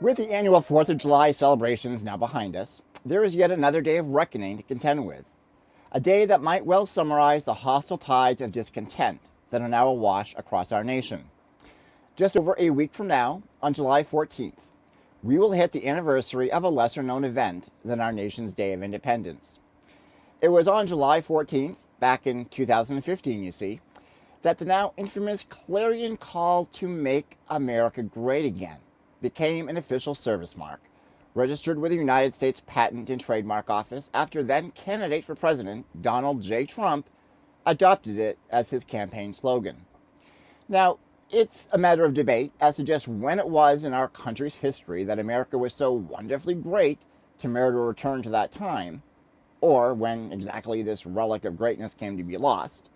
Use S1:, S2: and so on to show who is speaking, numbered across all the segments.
S1: With the annual 4th of July celebrations now behind us, there is yet another day of reckoning to contend with. A day that might well summarize the hostile tides of discontent that are now awash across our nation. Just over a week from now, on July 14th, we will hit the anniversary of a lesser known event than our nation's Day of Independence. It was on July 14th, back in 2015, you see, that the now infamous clarion call to make America great again became an official service mark, registered with the United States Patent and Trademark Office after then candidate for president Donald J. Trump adopted it as his campaign slogan. Now, it's a matter of debate as to just when it was in our country's history that America was so wonderfully great to merit a return to that time, or when exactly this relic of greatness came to be lost.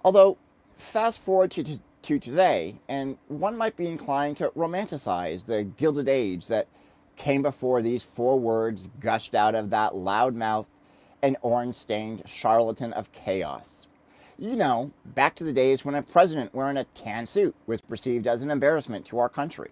S1: Although, fast forward to today, and one might be inclined to romanticize the Gilded Age that came before these four words gushed out of that loud-mouthed and orange-stained charlatan of chaos. You know, back to the days when a president wearing a tan suit was perceived as an embarrassment to our country.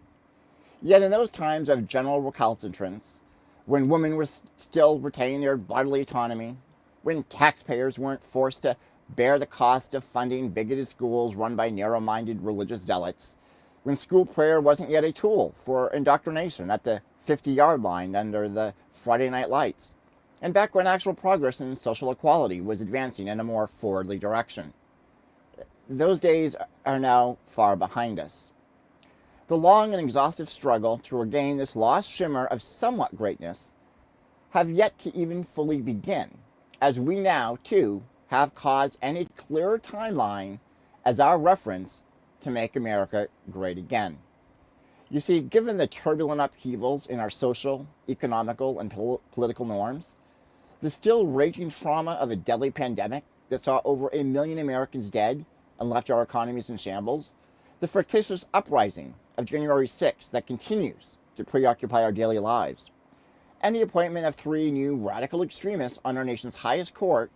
S1: Yet in those times of general recalcitrance, when women were still retaining their bodily autonomy, when taxpayers weren't forced to bear the cost of funding bigoted schools run by narrow-minded religious zealots, when school prayer wasn't yet a tool for indoctrination at the 50-yard line under the Friday night lights, and back when actual progress in social equality was advancing in a more forwardly direction. Those days are now far behind us. The long and exhaustive struggle to regain this lost shimmer of somewhat greatness have yet to even fully begin, as we now, too, have cause and a clearer timeline as our reference to make America great again. You see, given the turbulent upheavals in our social, economical, and political norms, the still raging trauma of a deadly pandemic that saw over 1 million Americans dead and left our economies in shambles, the fictitious uprising of January 6th that continues to preoccupy our daily lives, and the appointment of 3 new radical extremists on our nation's highest court,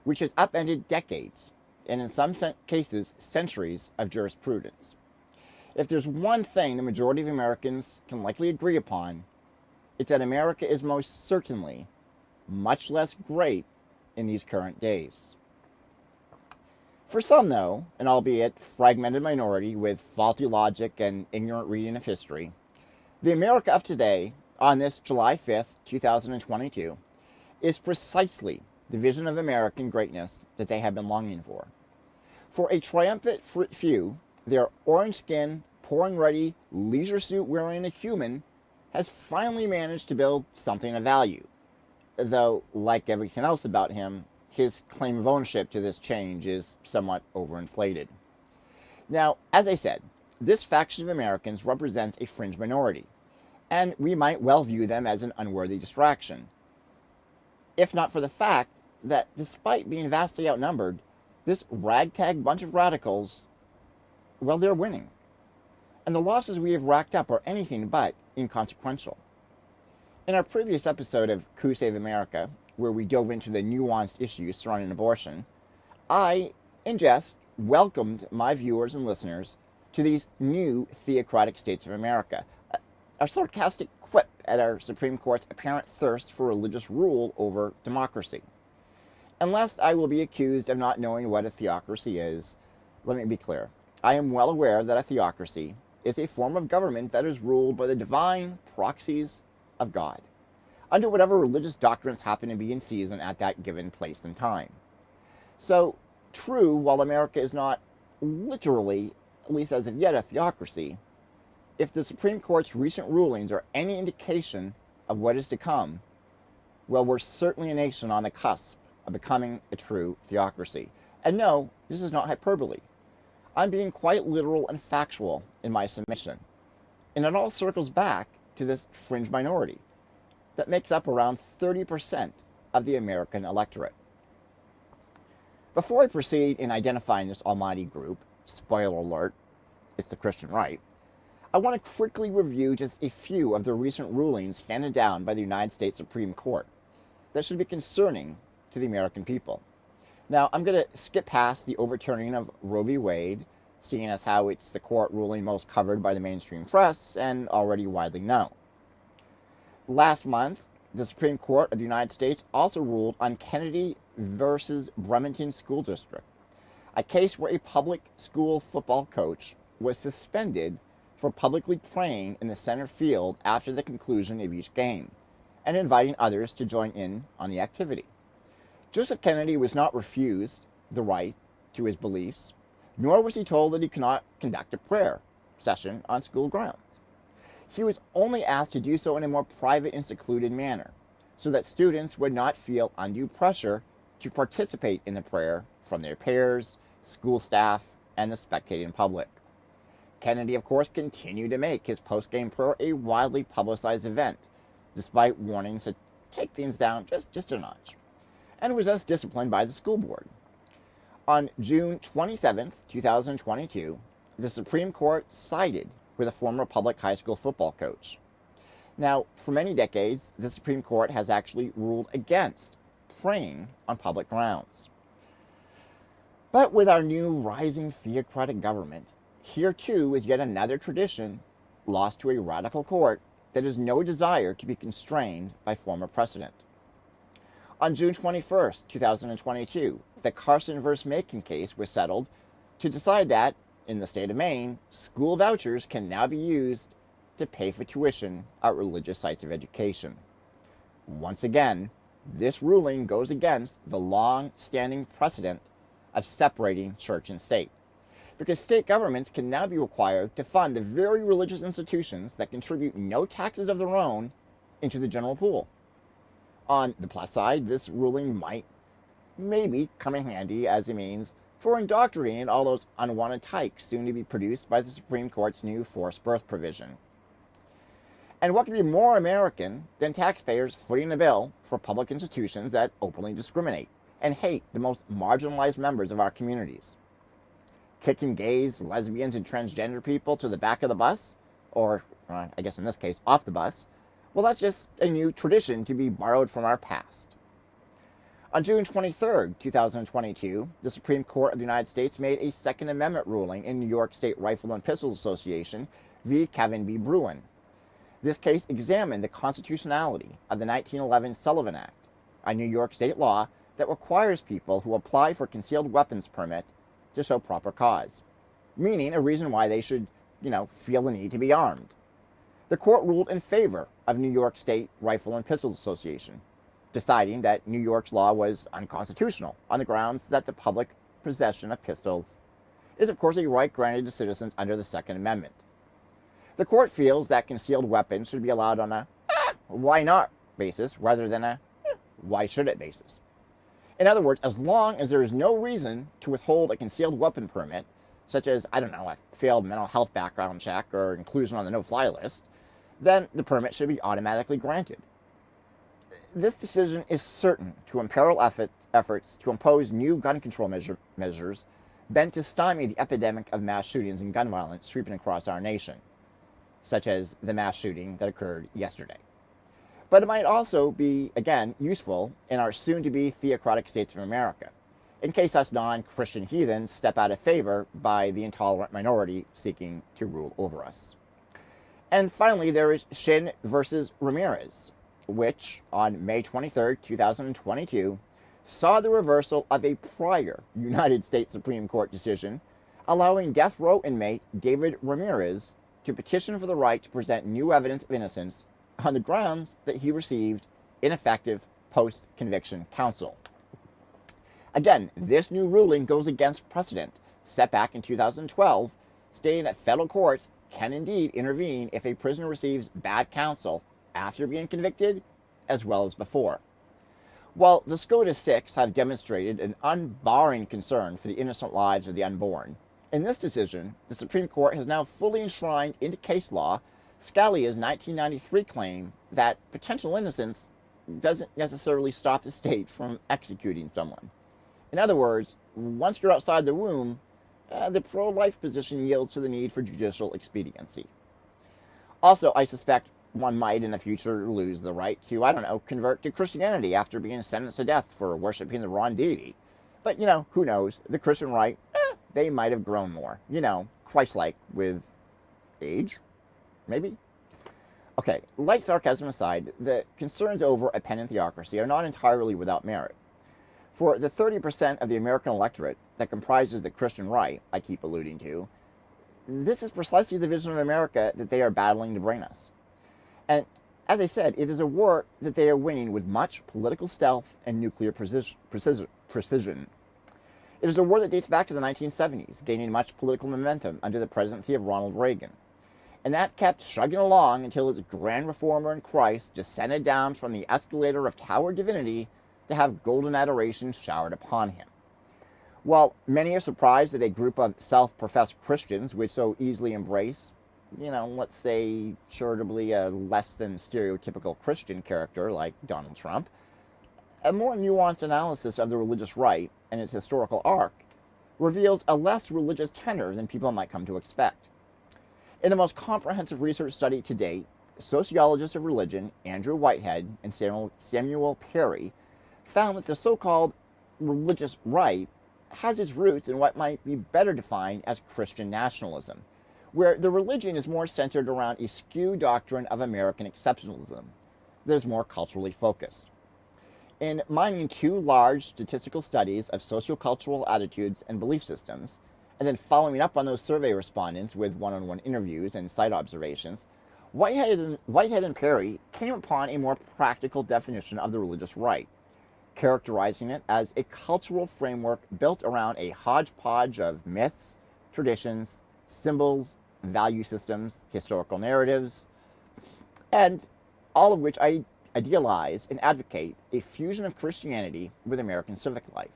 S1: which has upended decades, and in some cases, centuries of jurisprudence. If there's one thing the majority of Americans can likely agree upon, it's that America is most certainly much less great in these current days. For some, though, an albeit fragmented minority with faulty logic and ignorant reading of history, the America of today, on this July 5th, 2022, is precisely the vision of American greatness that they have been longing for. For a triumphant few, their orange-skinned, pouring-ready, leisure suit-wearing a human has finally managed to build something of value, though, like everything else about him, his claim of ownership to this change is somewhat overinflated. Now, as I said, this faction of Americans represents a fringe minority, and we might well view them as an unworthy distraction, if not for the fact that despite being vastly outnumbered, this ragtag bunch of radicals, well, they're winning. And the losses we have racked up are anything but inconsequential. In our previous episode of Coup Save America, where we dove into the nuanced issues surrounding abortion, I, in jest, welcomed my viewers and listeners to these new theocratic states of America, a sarcastic quip at our Supreme Court's apparent thirst for religious rule over democracy. Unless I will be accused of not knowing what a theocracy is, let me be clear. I am well aware that a theocracy is a form of government that is ruled by the divine proxies of God, under whatever religious doctrines happen to be in season at that given place and time. So, true, while America is not literally, at least as of yet, a theocracy, if the Supreme Court's recent rulings are any indication of what is to come, well, we're certainly a nation on the cusp of becoming a true theocracy. And no, this is not hyperbole. I'm being quite literal and factual in my submission. And it all circles back to this fringe minority that makes up around 30% of the American electorate. Before I proceed in identifying this almighty group, spoiler alert, it's the Christian right, I want to quickly review just a few of the recent rulings handed down by the United States Supreme Court that should be concerning to the American people. Now, I'm going to skip past the overturning of Roe v. Wade, seeing as how it's the court ruling most covered by the mainstream press and already widely known. Last month, the Supreme Court of the United States also ruled on Kennedy versus Bremerton School District, a case where a public school football coach was suspended for publicly praying in the center field after the conclusion of each game and inviting others to join in on the activity. Joseph Kennedy was not refused the right to his beliefs, nor was he told that he could not conduct a prayer session on school grounds. He was only asked to do so in a more private and secluded manner, so that students would not feel undue pressure to participate in the prayer from their peers, school staff, and the spectating public. Kennedy, of course, continued to make his post-game prayer a widely publicized event, despite warnings to take things down just a notch, and was thus disciplined by the school board. On June 27, 2022, the Supreme Court sided with a former public high school football coach. Now, for many decades, the Supreme Court has actually ruled against praying on public grounds. But with our new rising theocratic government, here too is yet another tradition lost to a radical court that has no desire to be constrained by former precedent. On June 21, 2022, the Carson v. Macon case was settled to decide that, in the state of Maine, school vouchers can now be used to pay for tuition at religious sites of education. Once again, this ruling goes against the long-standing precedent of separating church and state, because state governments can now be required to fund the very religious institutions that contribute no taxes of their own into the general pool. On the plus side, this ruling might maybe come in handy as a means for indoctrinating all those unwanted tykes soon to be produced by the Supreme Court's new forced birth provision. And what could be more American than taxpayers footing the bill for public institutions that openly discriminate and hate the most marginalized members of our communities? Kicking gays, lesbians, and transgender people to the back of the bus, or I guess in this case, off the bus, well, that's just a new tradition to be borrowed from our past. On June 23, 2022, the Supreme Court of the United States made a Second Amendment ruling in New York State Rifle and Pistol Association v. Kevin B. Bruin. This case examined the constitutionality of the 1911 Sullivan Act, a New York state law that requires people who apply for a concealed weapons permit to show proper cause, meaning a reason why they should, feel the need to be armed. The court ruled in favor of New York State Rifle and Pistol Association, deciding that New York's law was unconstitutional on the grounds that the public possession of pistols is, of course, a right granted to citizens under the Second Amendment. The court feels that concealed weapons should be allowed on a why not basis rather than a why should it basis. In other words, as long as there is no reason to withhold a concealed weapon permit, such as, a failed mental health background check or inclusion on the no-fly list, then the permit should be automatically granted. This decision is certain to imperil efforts to impose new gun control measures bent to stymie the epidemic of mass shootings and gun violence sweeping across our nation, such as the mass shooting that occurred yesterday. But it might also be, again, useful in our soon-to-be theocratic states of America, in case us non-Christian heathens step out of favor by the intolerant minority seeking to rule over us. And finally, there is Shin versus Ramirez, which, on May 23, 2022, saw the reversal of a prior United States Supreme Court decision allowing death row inmate David Ramirez to petition for the right to present new evidence of innocence on the grounds that he received ineffective post-conviction counsel. Again, this new ruling goes against precedent set back in 2012, stating that federal courts can indeed intervene if a prisoner receives bad counsel after being convicted as well as before. While the SCOTUS 6 have demonstrated an unbarring concern for the innocent lives of the unborn, in this decision, the Supreme Court has now fully enshrined into case law Scalia's 1993 claim that potential innocence doesn't necessarily stop the state from executing someone. In other words, once you're outside the womb, the pro-life position yields to the need for judicial expediency. Also, I suspect one might in the future lose the right to, convert to Christianity after being sentenced to death for worshiping the wrong deity. But, who knows? The Christian right, they might have grown more, Christ-like with age, maybe. Okay, light sarcasm aside, the concerns over a pen and theocracy are not entirely without merit. For the 30% of the American electorate that comprises the Christian right I keep alluding to, this is precisely the vision of America that they are battling to bring us. And as I said, it is a war that they are winning with much political stealth and nuclear precision. It is a war that dates back to the 1970s, gaining much political momentum under the presidency of Ronald Reagan. And that kept chugging along until its grand reformer in Christ descended down from the escalator of tower divinity to have golden adoration showered upon him. While many are surprised that a group of self-professed Christians would so easily embrace, let's say charitably a less than stereotypical Christian character like Donald Trump, a more nuanced analysis of the religious right and its historical arc reveals a less religious tenor than people might come to expect. In the most comprehensive research study to date, sociologists of religion Andrew Whitehead and Samuel Perry found that the so-called religious right has its roots in what might be better defined as Christian nationalism, where the religion is more centered around a skewed doctrine of American exceptionalism that is more culturally focused. In mining two large statistical studies of sociocultural attitudes and belief systems, and then following up on those survey respondents with one-on-one interviews and site observations, Whitehead and Perry came upon a more practical definition of the religious right, characterizing it as a cultural framework built around a hodgepodge of myths, traditions, symbols, value systems, historical narratives, and all of which idealize and advocate a fusion of Christianity with American civic life.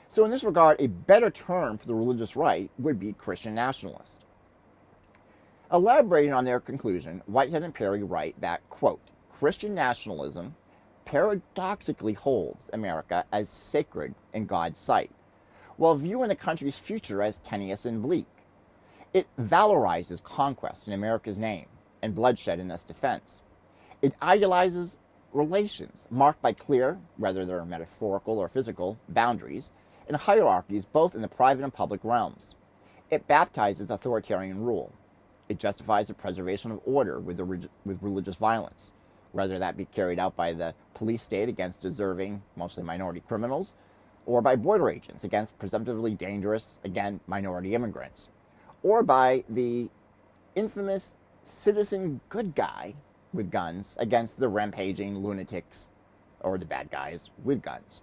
S1: So in this regard, a better term for the religious right would be Christian nationalist. Elaborating on their conclusion, Whitehead and Perry write that, quote, Christian nationalism paradoxically holds America as sacred in God's sight, while viewing the country's future as tenuous and bleak. It valorizes conquest in America's name and bloodshed in its defense. It idealizes relations marked by clear, whether they're metaphorical or physical, boundaries and hierarchies both in the private and public realms. It baptizes authoritarian rule. It justifies the preservation of order with religious violence, whether that be carried out by the police state against deserving, mostly minority criminals, or by border agents against presumptively dangerous, again, minority immigrants, or by the infamous citizen good guy with guns against the rampaging lunatics or the bad guys with guns.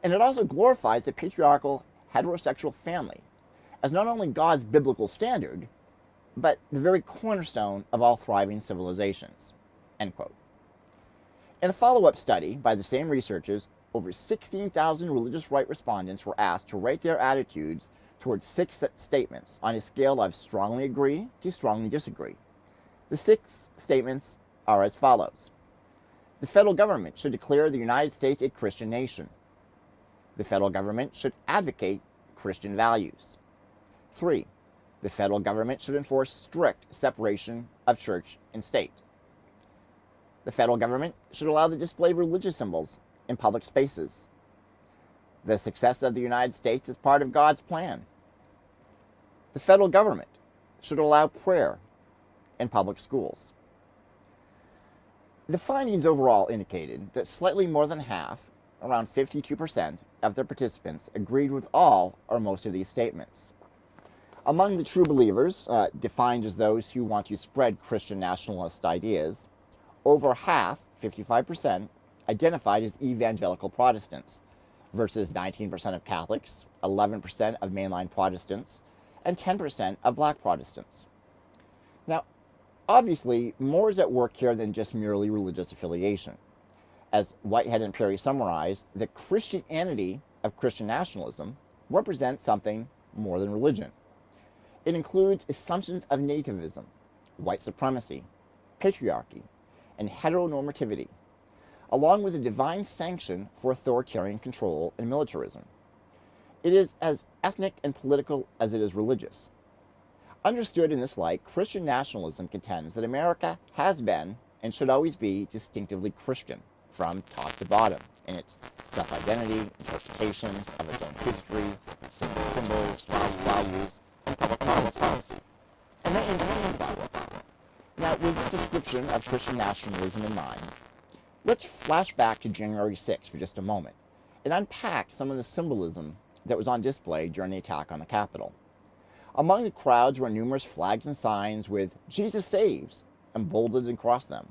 S1: And it also glorifies the patriarchal heterosexual family as not only God's biblical standard, but the very cornerstone of all thriving civilizations, end quote. In a follow-up study by the same researchers, over 16,000 religious right respondents were asked to rate their attitudes towards 6 statements on a scale of strongly agree to strongly disagree. The 6 statements are as follows. The federal government should declare the United States a Christian nation. The federal government should advocate Christian values. 3. The federal government should enforce strict separation of church and state. The federal government should allow the display of religious symbols in public spaces. The success of the United States is part of God's plan. The federal government should allow prayer in public schools. The findings overall indicated that slightly more than half, around 52%, of the participants agreed with all or most of these statements. Among the true believers, defined as those who want to spread Christian nationalist ideas, over half, 55%, identified as evangelical Protestants, versus 19% of Catholics, 11% of mainline Protestants, and 10% of black Protestants. Now, obviously, more is at work here than just merely religious affiliation. As Whitehead and Perry summarize, the Christianity of Christian nationalism represents something more than religion. It includes assumptions of nativism, white supremacy, patriarchy, and heteronormativity, along with a divine sanction for authoritarian control and militarism. It is as ethnic and political as it is religious. Understood in this light, Christian nationalism contends that America has been and should always be distinctively Christian from top to bottom in its self-identity, interpretations of its own history, symbols, values, and public policy. And they independent Bible. Now, with this description of Christian nationalism in mind, let's flash back to January 6th for just a moment and unpack some of the symbolism that was on display during the attack on the Capitol. Among the crowds were numerous flags and signs with "Jesus Saves" emboldened across them,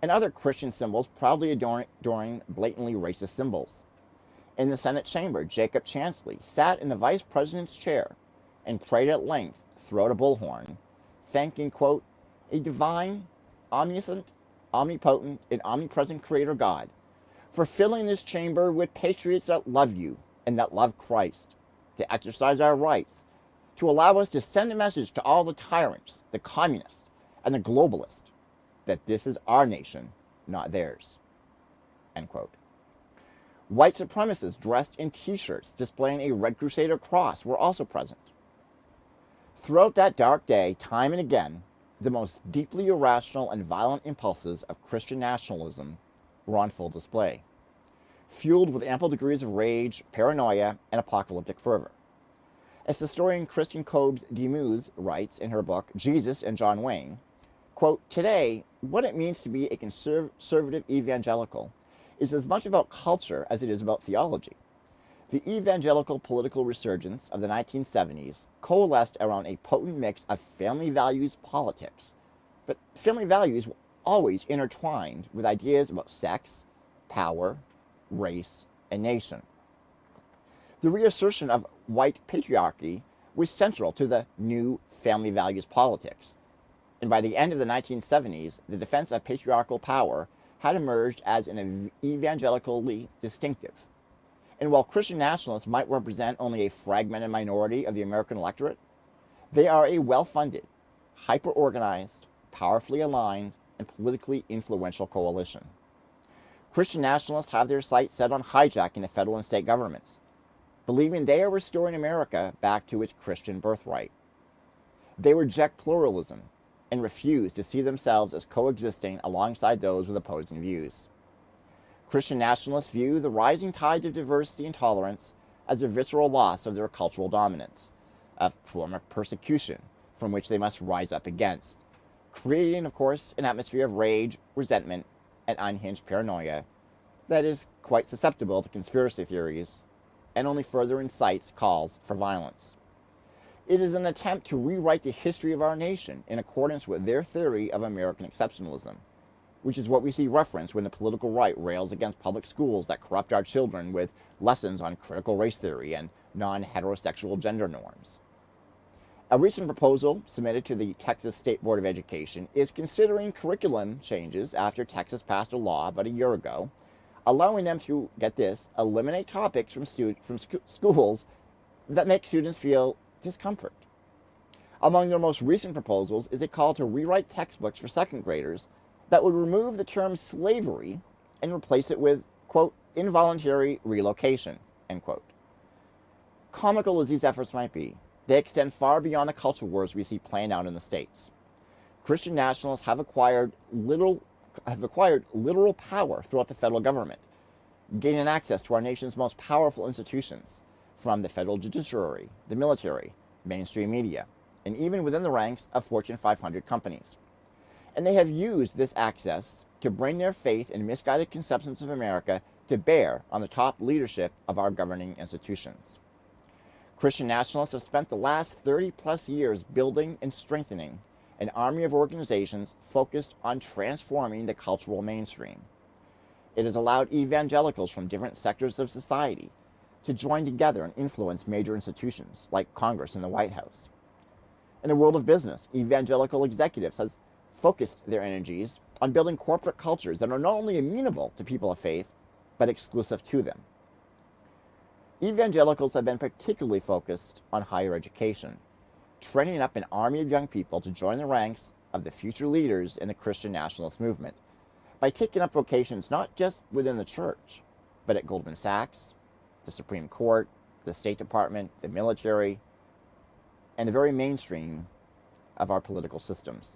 S1: and other Christian symbols proudly adorning blatantly racist symbols. In the Senate chamber, Jacob Chansley sat in the vice president's chair and prayed at length throughout a bullhorn, thanking, quote, "a divine, omniscient, omnipotent, and omnipresent Creator God for filling this chamber with patriots that love you and that love Christ, to exercise our rights, to allow us to send a message to all the tyrants, the communists, and the globalists, that this is our nation, not theirs," end quote. White supremacists dressed in t-shirts displaying a Red Crusader cross were also present. Throughout that dark day, time and again, the most deeply irrational and violent impulses of Christian nationalism were on full display, fueled with ample degrees of rage, paranoia, and apocalyptic fervor. As historian Kristen Kobes DeMuse writes in her book, Jesus and John Wayne, quote, "Today, what it means to be a conservative evangelical is as much about culture as it is about theology. The evangelical political resurgence of the 1970s coalesced around a potent mix of family values politics, but family values were always intertwined with ideas about sex, power, race, and nation. The reassertion of white patriarchy was central to the new family values politics, and by the end of the 1970s, the defense of patriarchal power had emerged as an evangelically distinctive. And while Christian nationalists might represent only a fragmented minority of the American electorate, they are a well-funded, hyper-organized, powerfully aligned, and politically influential coalition. Christian nationalists have their sights set on hijacking the federal and state governments, believing they are restoring America back to its Christian birthright. They reject pluralism and refuse to see themselves as coexisting alongside those with opposing views. Christian nationalists view the rising tide of diversity and tolerance as a visceral loss of their cultural dominance, a form of persecution from which they must rise up against, creating, of course, an atmosphere of rage, resentment, and unhinged paranoia that is quite susceptible to conspiracy theories and only further incites calls for violence. It is an attempt to rewrite the history of our nation in accordance with their theory of American exceptionalism, which is what we see referenced when the political right rails against public schools that corrupt our children with lessons on critical race theory and non-heterosexual gender norms. A recent proposal submitted to the Texas State Board of Education is considering curriculum changes after Texas passed a law about a year ago, allowing them to, get this, eliminate topics from schools that make students feel discomfort. Among their most recent proposals is a call to rewrite textbooks for second graders that would remove the term slavery and replace it with, quote, involuntary relocation, end quote. Comical as these efforts might be, they extend far beyond the culture wars we see playing out in the States. Christian nationalists have acquired literal power throughout the federal government, gaining access to our nation's most powerful institutions, from the federal judiciary, the military, mainstream media, and even within the ranks of Fortune 500 companies. And they have used this access to bring their faith and misguided conceptions of America to bear on the top leadership of our governing institutions. Christian nationalists have spent the last 30 plus years building and strengthening an army of organizations focused on transforming the cultural mainstream. It has allowed evangelicals from different sectors of society to join together and influence major institutions like Congress and the White House. In the world of business, evangelical executives have focused their energies on building corporate cultures that are not only amenable to people of faith, but exclusive to them. Evangelicals have been particularly focused on higher education, training up an army of young people to join the ranks of the future leaders in the Christian nationalist movement by taking up vocations not just within the church, but at Goldman Sachs, the Supreme Court, the State Department, the military, and the very mainstream of our political systems,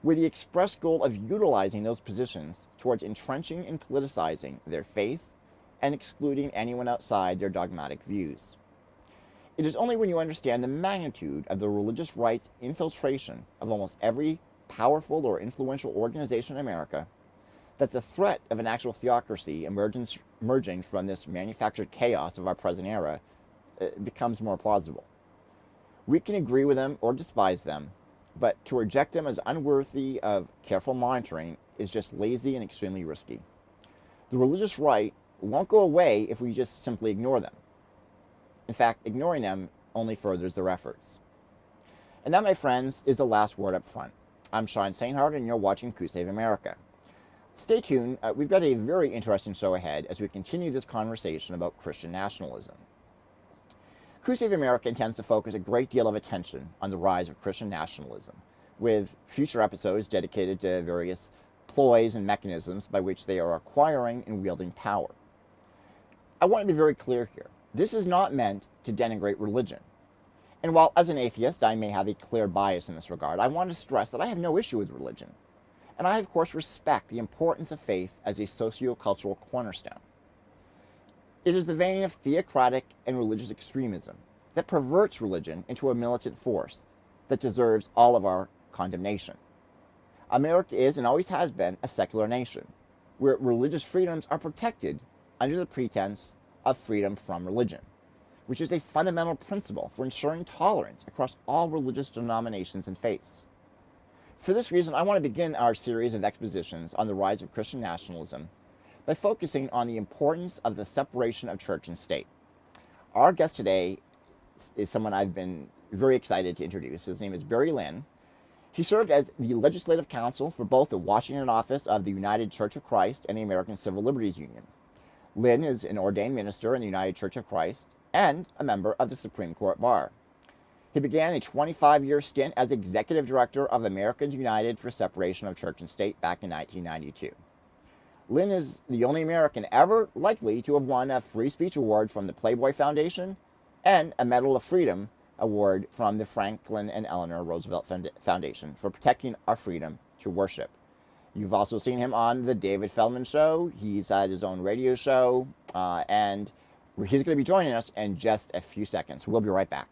S1: with the express goal of utilizing those positions towards entrenching and politicizing their faith and excluding anyone outside their dogmatic views. It is only when you understand the magnitude of the religious right's infiltration of almost every powerful or influential organization in America, that the threat of an actual theocracy emerging from this manufactured chaos of our present era becomes more plausible. We can agree with them or despise them, but to reject them as unworthy of careful monitoring is just lazy and extremely risky. The religious right won't go away if we just simply ignore them. In fact, ignoring them only furthers their efforts. And that, my friends, is the last word up front. I'm Sean Sainhart, and you're watching Coup Save America. Stay tuned. We've got a very interesting show ahead as we continue this conversation about Christian nationalism. Coup Save America intends to focus a great deal of attention on the rise of Christian nationalism, with future episodes dedicated to various ploys and mechanisms by which they are acquiring and wielding power. I want to be very clear here. This is not meant to denigrate religion. And while as an atheist I may have a clear bias in this regard, I want to stress that I have no issue with religion. And I, of course, respect the importance of faith as a socio-cultural cornerstone. It is the vein of theocratic and religious extremism that perverts religion into a militant force that deserves all of our condemnation. America is and always has been a secular nation, where religious freedoms are protected under the pretense of freedom from religion, which is a fundamental principle for ensuring tolerance across all religious denominations and faiths. For this reason, I want to begin our series of expositions on the rise of Christian nationalism by focusing on the importance of the separation of church and state. Our guest today is someone I've been very excited to introduce. His name is Barry Lynn. He served as the legislative counsel for both the Washington office of the United Church of Christ and the American Civil Liberties Union. Lynn is an ordained minister in the United Church of Christ and a member of the Supreme Court Bar. He began a 25-year stint as executive director of Americans United for Separation of Church and State back in 1992. Lynn is the only American ever likely to have won a Free Speech Award from the Playboy Foundation and a Medal of Freedom Award from the Franklin and Eleanor Roosevelt Foundation for protecting our freedom to worship. You've also seen him on The David Feldman Show. He's had his own radio show, and he's going to be joining us in just a few seconds. We'll be right back.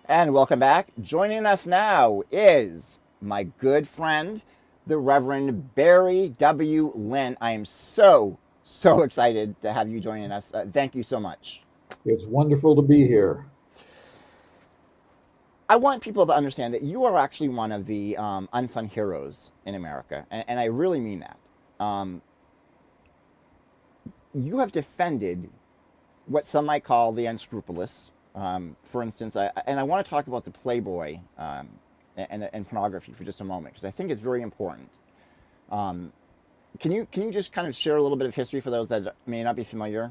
S1: And welcome back. Joining us now is my good friend, the Reverend Barry W. Lynn. I am so excited to have you joining us. Thank you so much.
S2: It's wonderful to be here.
S1: I want people to understand that you are actually one of the unsung heroes in America, and I really mean that. You have defended what some might call the unscrupulous. For instance, I want to talk about the Playboy and pornography for just a moment, because I think it's very important. Can you just kind of share a little bit of history for those that may not be familiar?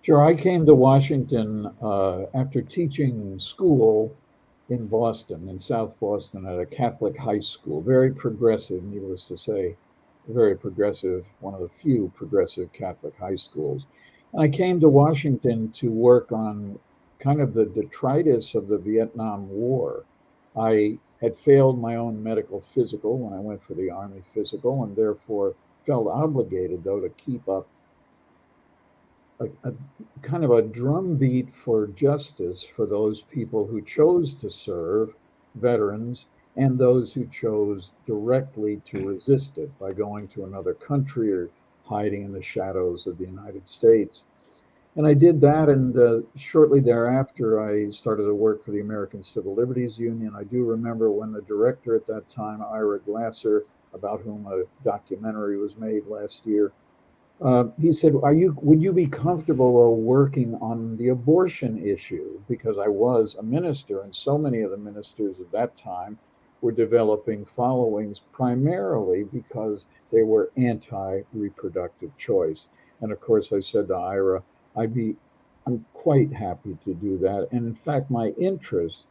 S2: Sure. I came to Washington after teaching school in Boston, in South Boston, at a Catholic high school. Very progressive, needless to say, very progressive, one of the few progressive Catholic high schools. And I came to Washington to work on kind of the detritus of the Vietnam War. I had failed my own medical physical when I went for the Army physical, and therefore felt obligated, though, to keep up a kind of a drumbeat for justice for those people who chose to serve, veterans, and those who chose directly to resist it by going to another country or hiding in the shadows of the United States. And I did that, and shortly thereafter, I started to work for the American Civil Liberties Union. I do remember when the director at that time, Ira Glasser, about whom a documentary was made last year, he said, would you be comfortable working on the abortion issue? Because I was a minister, and so many of the ministers at that time were developing followings primarily because they were anti-reproductive choice. And of course, I said to Ira, I'm quite happy to do that. And in fact, my interest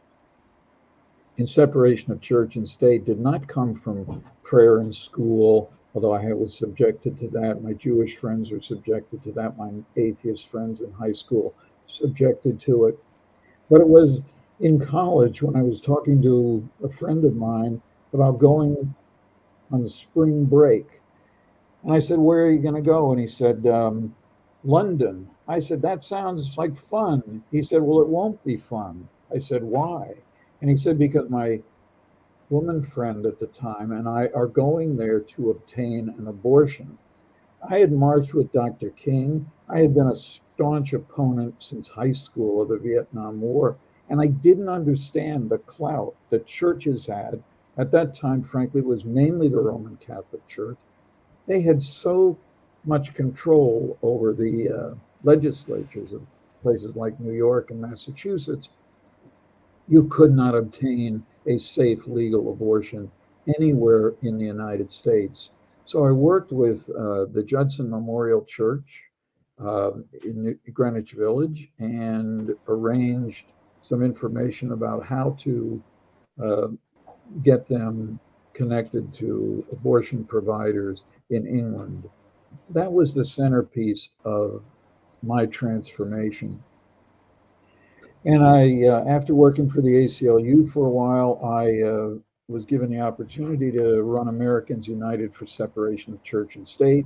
S2: in separation of church and state did not come from prayer in school, although I was subjected to that. My Jewish friends were subjected to that. My atheist friends in high school subjected to it. But it was in college when I was talking to a friend of mine about going on the spring break. And I said, "Where are you going to go?" And he said, "London." I said, "That sounds like fun." He said, "Well, it won't be fun." I said, "Why?" And he said, "Because my woman friend at the time and I are going there to obtain an abortion." I had marched with Dr. King. I had been a staunch opponent since high school of the Vietnam War, and I didn't understand the clout that churches had. At that time, frankly, it was mainly the Roman Catholic Church. They had so much control over the legislatures of places like New York and Massachusetts. You could not obtain a safe legal abortion anywhere in the United States. So I worked with the Judson Memorial Church in Greenwich Village and arranged some information about how to uh, get them connected to abortion providers in England. That was the centerpiece of my transformation. And after working for the ACLU for a while, I was given the opportunity to run Americans United for Separation of Church and State.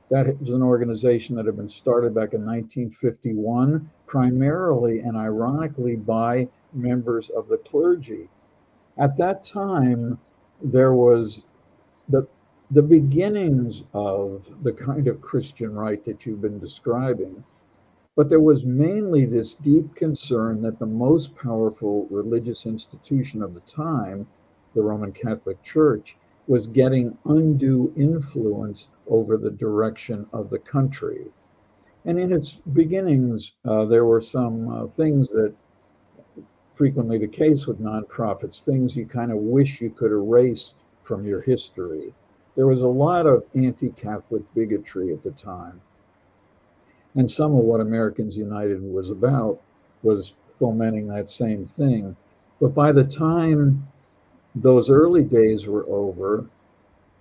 S2: That was an organization that had been started back in 1951, primarily and ironically by members of the clergy. At that time, there was the the beginnings of the kind of Christian right that you've been describing. But there was mainly this deep concern that the most powerful religious institution of the time, the Roman Catholic Church, was getting undue influence over the direction of the country. And in its beginnings, there were some things that frequently the case with nonprofits, things you kind of wish you could erase from your history. There was a lot of anti Catholic bigotry at the time. And some of what Americans United was about was fomenting that same thing. But by the time those early days were over,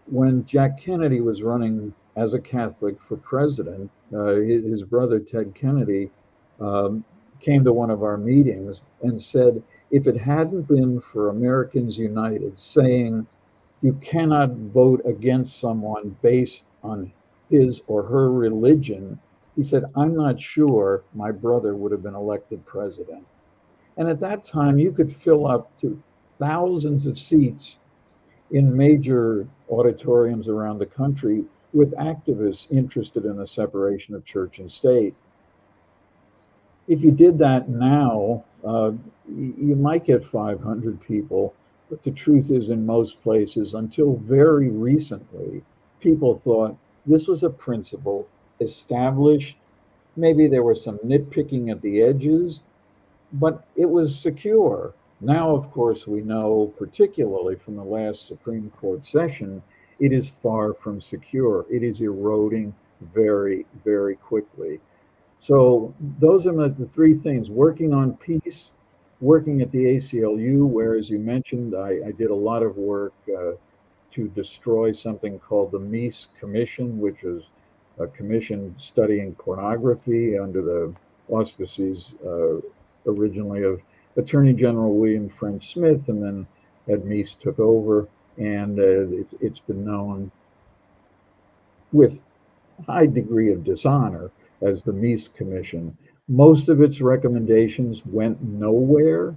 S2: when Jack Kennedy was running as a Catholic for president, his brother Ted Kennedy came to one of our meetings and said, if it hadn't been for Americans United saying you cannot vote against someone based on his or her religion, he said, I'm not sure my brother would have been elected president. And at that time, you could fill up to thousands of seats in major auditoriums around the country with activists interested in the separation of church and state. If you did that now, you might get 500 people, but the truth is, in most places, until very recently, people thought this was a principle established. Maybe there was some nitpicking at the edges, but it was secure. Now, of course, we know, particularly from the last Supreme Court session, it is far from secure. It is eroding very, very quickly. So those are the three things: working on peace, working at the ACLU, where, as you mentioned, I did a lot of work to destroy something called the Meese Commission, which is a commission studying pornography under the auspices originally of Attorney General William French Smith, and then Ed Meese took over, and it's been known with high degree of dishonor as the Meese Commission. Most of its recommendations went nowhere,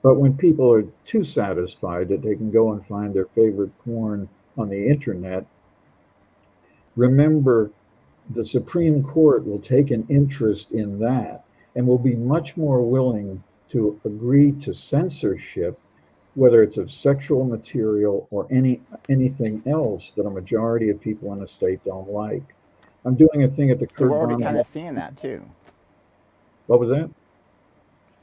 S2: but when people are too satisfied that they can go and find their favorite porn on the internet, remember the Supreme Court will take an interest in that and will be much more willing to agree to censorship, whether it's of sexual material or anything else that a majority of people in the state don't like. I'm doing a thing at the
S1: And
S2: Kurt
S1: we're already
S2: Vonnegut.
S1: kind of seeing that too.
S2: What was that?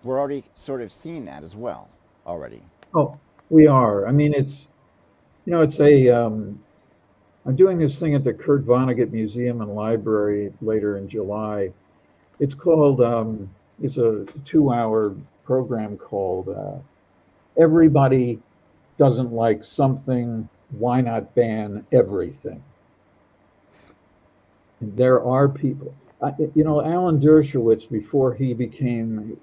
S1: We're already sort of seeing that as well already.
S2: Oh, We are. I mean, it's, it's a, I'm doing this thing at the Kurt Vonnegut Museum and Library later in July. It's called, it's a 2 hour program called Everybody Doesn't Like Something, Why Not Ban Everything? And there are people, Alan Dershowitz, before he became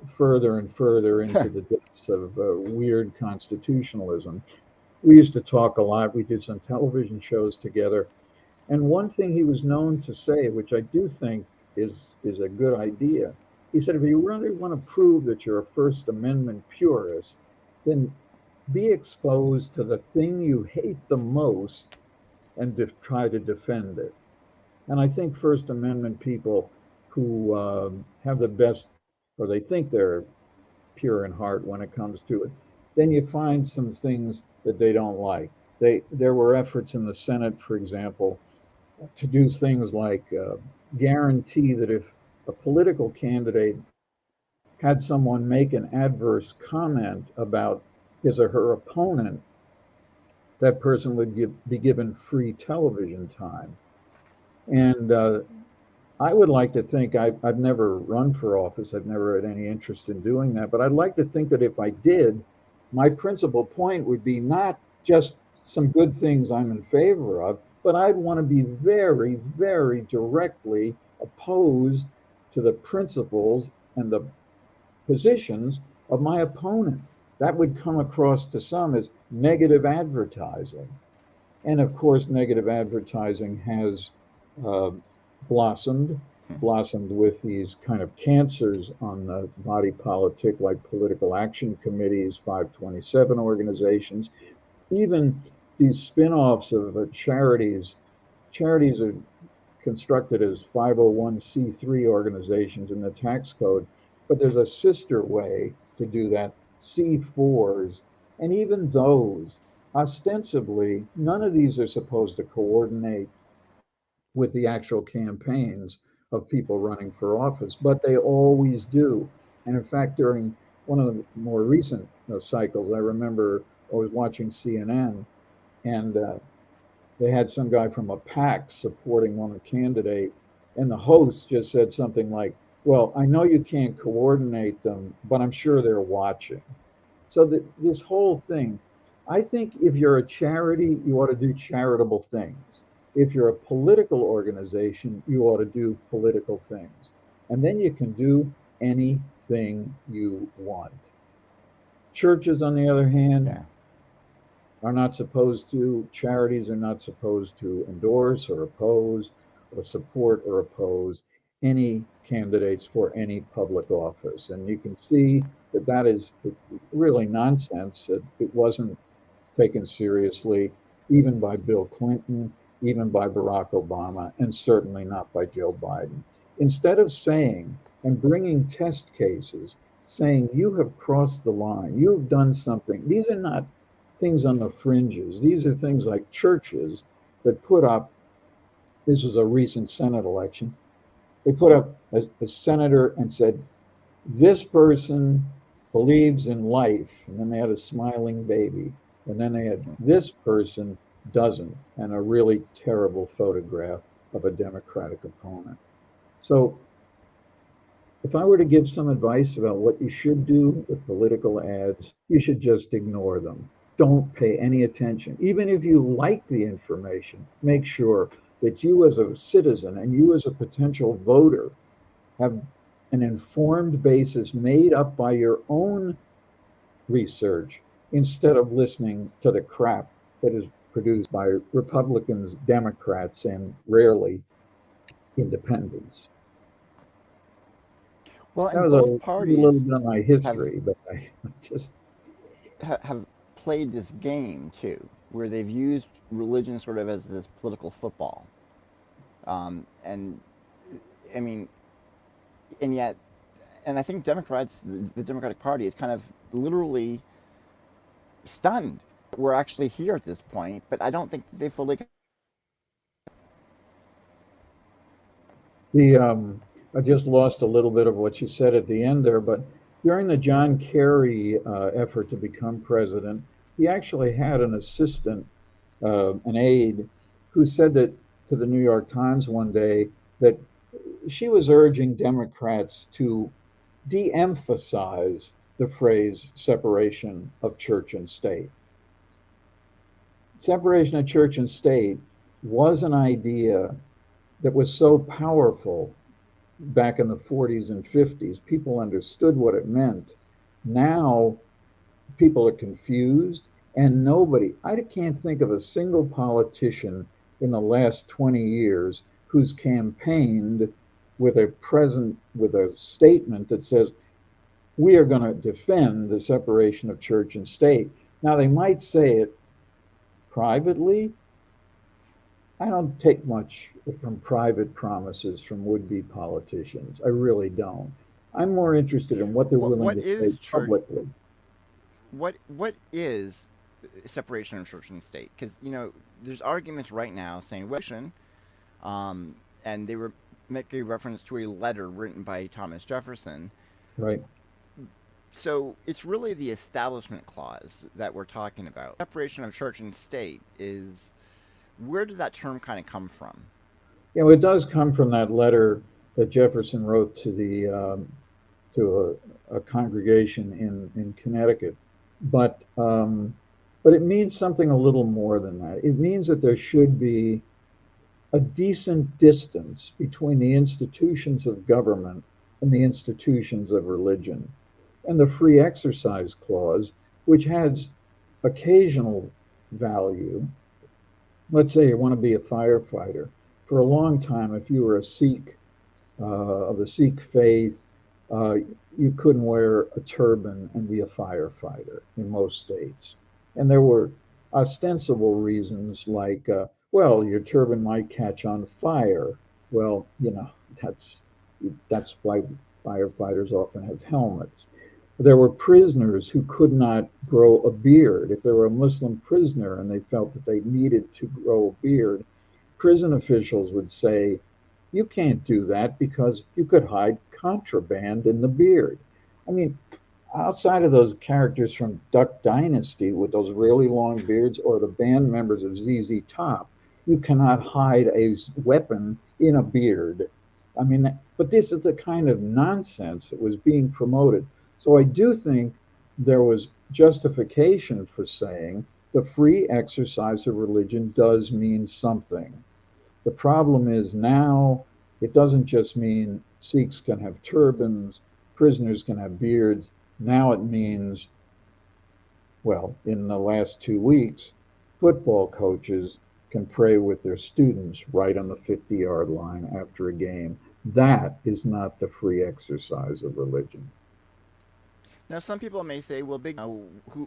S2: further and further into the depths of weird constitutionalism, we used to talk a lot. We did some television shows together. And one thing he was known to say, which I do think is a good idea, he said, if you really want to prove that you're a First Amendment purist, then be exposed to the thing you hate the most and try to defend it. And I think First Amendment people who have the best, or they think they're pure in heart when it comes to it, then you find some things that they don't like. There were efforts in the Senate, for example, to do things like guarantee that if a political candidate had someone make an adverse comment about his or her opponent, that person would be given free television time. And I would like to think I've never run for office. I've never had any interest in doing that. But I'd like to think that if I did, my principal point would be not just some good things I'm in favor of, but I'd want to be very, very directly opposed to the principles and the positions of my opponent. That would come across to some as negative advertising. And of course, negative advertising has uh, blossomed, blossomed with these kind of cancers on the body politic, like political action committees, 527 organizations, even these spin-offs of charities. Charities are constructed as 501c3 organizations in the tax code, but there's a sister way to do that, C4s, and even those, ostensibly, none of these are supposed to coordinate with the actual campaigns of people running for office, but they always do. And in fact, during one of the more recent cycles, I remember I was watching CNN, and they had some guy from a PAC supporting one candidate, and the host just said something like, well, I know you can't coordinate them, but I'm sure they're watching. So this whole thing, I think if you're a charity, you ought to do charitable things. If you're a political organization, you ought to do political things. And then you can do anything you want. Churches, on the other hand,
S1: Yeah.
S2: are not supposed to, charities are not supposed to endorse or oppose or support or oppose any candidates for any public office. And you can see that that is really nonsense. It wasn't taken seriously, even by Bill Clinton, even by Barack Obama, and certainly not by Joe Biden. Instead of saying and bringing test cases, saying you have crossed the line, you've done something, these are not things on the fringes. These are things like churches that put up, this was a recent Senate election, they put up a senator and said, this person believes in life, and then they had a smiling baby, and then they had this person doesn't, and a really terrible photograph of a Democratic opponent. So if I were to give some advice about what you should do with political ads, you should just ignore them. Don't pay any attention. Even if you like the information, make sure that you as a citizen and you as a potential voter have an informed basis made up by your own research instead of listening to the crap that is produced by Republicans, Democrats, and rarely independents.
S1: Well,
S2: That
S1: and
S2: was
S1: both
S2: a little
S1: parties
S2: bit of my
S1: have
S2: history, but I just,
S1: have played this game too, where they've used religion sort of as this political football. And I mean, and yet, and I think Democrats, the Democratic Party, is kind of literally stunned. We're actually here at this point, but I don't think they fully.
S2: the I just lost a little bit of what you said at the end there, but During the John Kerry effort to become president, he actually had an assistant, an aide, who said that to the New York Times one day that she was urging Democrats to de emphasize the phrase separation of church and state. Separation of church and state was an idea that was so powerful back in the 40s and 50s. People understood what it meant. Now people are confused, and I can't think of a single politician in the last 20 years who's campaigned with a statement that says we are going to defend the separation of church and state. Now they might say it privately. I don't take much from private promises from would-be politicians. I really don't. I'm more interested in what they're willing
S1: What
S2: to say
S1: is church?
S2: publicly.
S1: What is separation of church and state? Because there's arguments right now saying and they were making reference to a letter written by Thomas Jefferson.
S2: Right.
S1: So it's really the establishment clause that we're talking about. Separation of church and state is, where did that term kind of come from?
S2: It does come from that letter that Jefferson wrote to a congregation in Connecticut, but it means something a little more than that. It means that there should be a decent distance between the institutions of government and the institutions of religion. And the free exercise clause, which has occasional value. Let's say you want to be a firefighter. For a long time, if you were a Sikh of the Sikh faith, you couldn't wear a turban and be a firefighter in most states. And there were ostensible reasons like, well, your turban might catch on fire. Well, that's why firefighters often have helmets. There were prisoners who could not grow a beard. If they were a Muslim prisoner and they felt that they needed to grow a beard, prison officials would say, you can't do that because you could hide contraband in the beard. I mean, outside of those characters from Duck Dynasty with those really long beards or the band members of ZZ Top, you cannot hide a weapon in a beard. I mean, but this is the kind of nonsense that was being promoted. So I do think there was justification for saying the free exercise of religion does mean something. The problem is now it doesn't just mean Sikhs can have turbans, prisoners can have beards. Now it means, well, in the last 2 weeks, football coaches can pray with their students right on the 50-yard line after a game. That is not the free exercise of religion.
S1: Now, some people may say, well,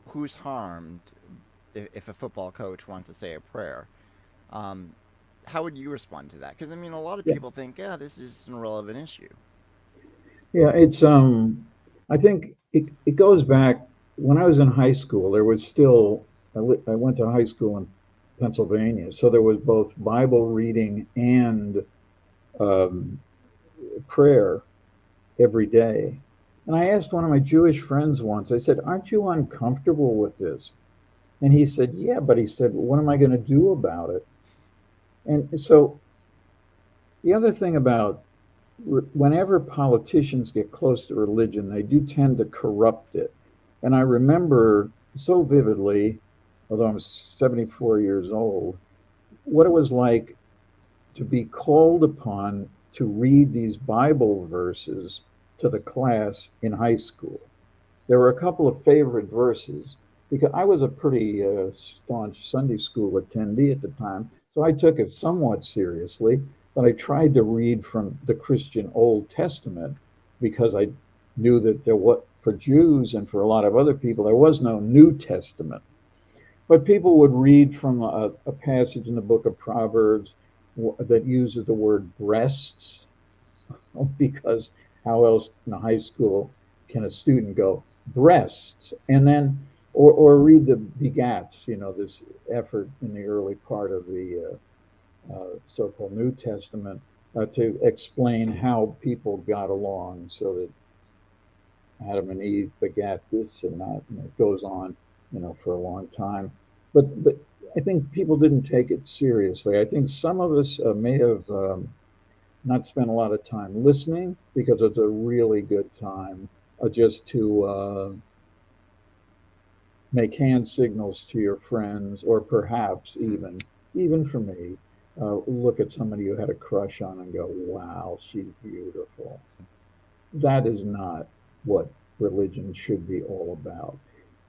S1: who's harmed if a football coach wants to say a prayer? How would you respond to that? Because, a lot of people think, yeah, this is an irrelevant issue.
S2: Yeah, I think it goes back, when I was in high school, there was still, I went to high school in Pennsylvania, so there was both Bible reading and prayer every day. And I asked one of my Jewish friends once, I said, aren't you uncomfortable with this? And he said, yeah, but he said, what am I going to do about it? And so the other thing about whenever politicians get close to religion, they do tend to corrupt it. And I remember so vividly, although I'm 74 years old, what it was like to be called upon to read these Bible verses to the class in high school. There were a couple of favorite verses because I was a pretty staunch Sunday school attendee at the time, so I took it somewhat seriously, but I tried to read from the Christian Old Testament because I knew that for Jews and for a lot of other people, there was no New Testament. But people would read from a passage in the book of Proverbs that uses the word breasts, because how else in high school can a student go breasts? And then, or read the begats, this effort in the early part of the so-called New Testament to explain how people got along so that Adam and Eve begat this and that, and it goes on, for a long time. But I think people didn't take it seriously. I think some of us may have not spent a lot of time listening because it's a really good time just to make hand signals to your friends, or perhaps even for me, look at somebody you had a crush on and go, "Wow, she's beautiful." That is not what religion should be all about.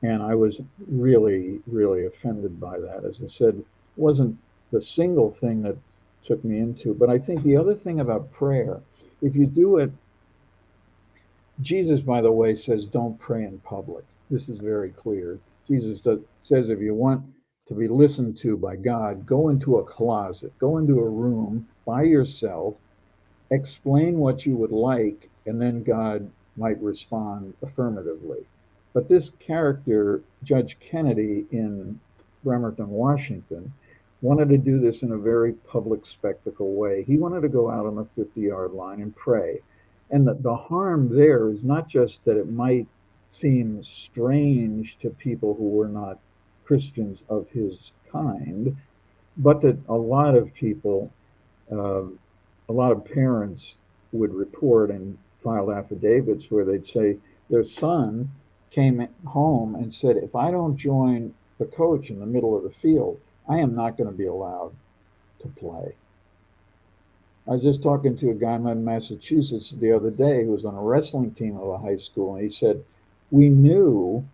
S2: And I was really, really offended by that. As I said, it wasn't the single thing that took me into, but I think the other thing about prayer, if you do it, Jesus, by the way, says don't pray in public. This is very clear. Says if you want to be listened to by God, go into a closet, go into a room by yourself, explain what you would like, and then God might respond affirmatively. But this character, Judge Kennedy in Bremerton, Washington, wanted to do this in a very public spectacle way. He wanted to go out on the 50-yard line and pray. And the harm there is not just that it might seem strange to people who were not Christians of his kind, but that a lot of people, uh, a lot of parents would report and filed affidavits where they'd say their son came home and said, if I don't join the coach in the middle of the field, I am not going to be allowed to play. I was just talking to a guy in Massachusetts the other day who was on a wrestling team of a high school, and he said, we knew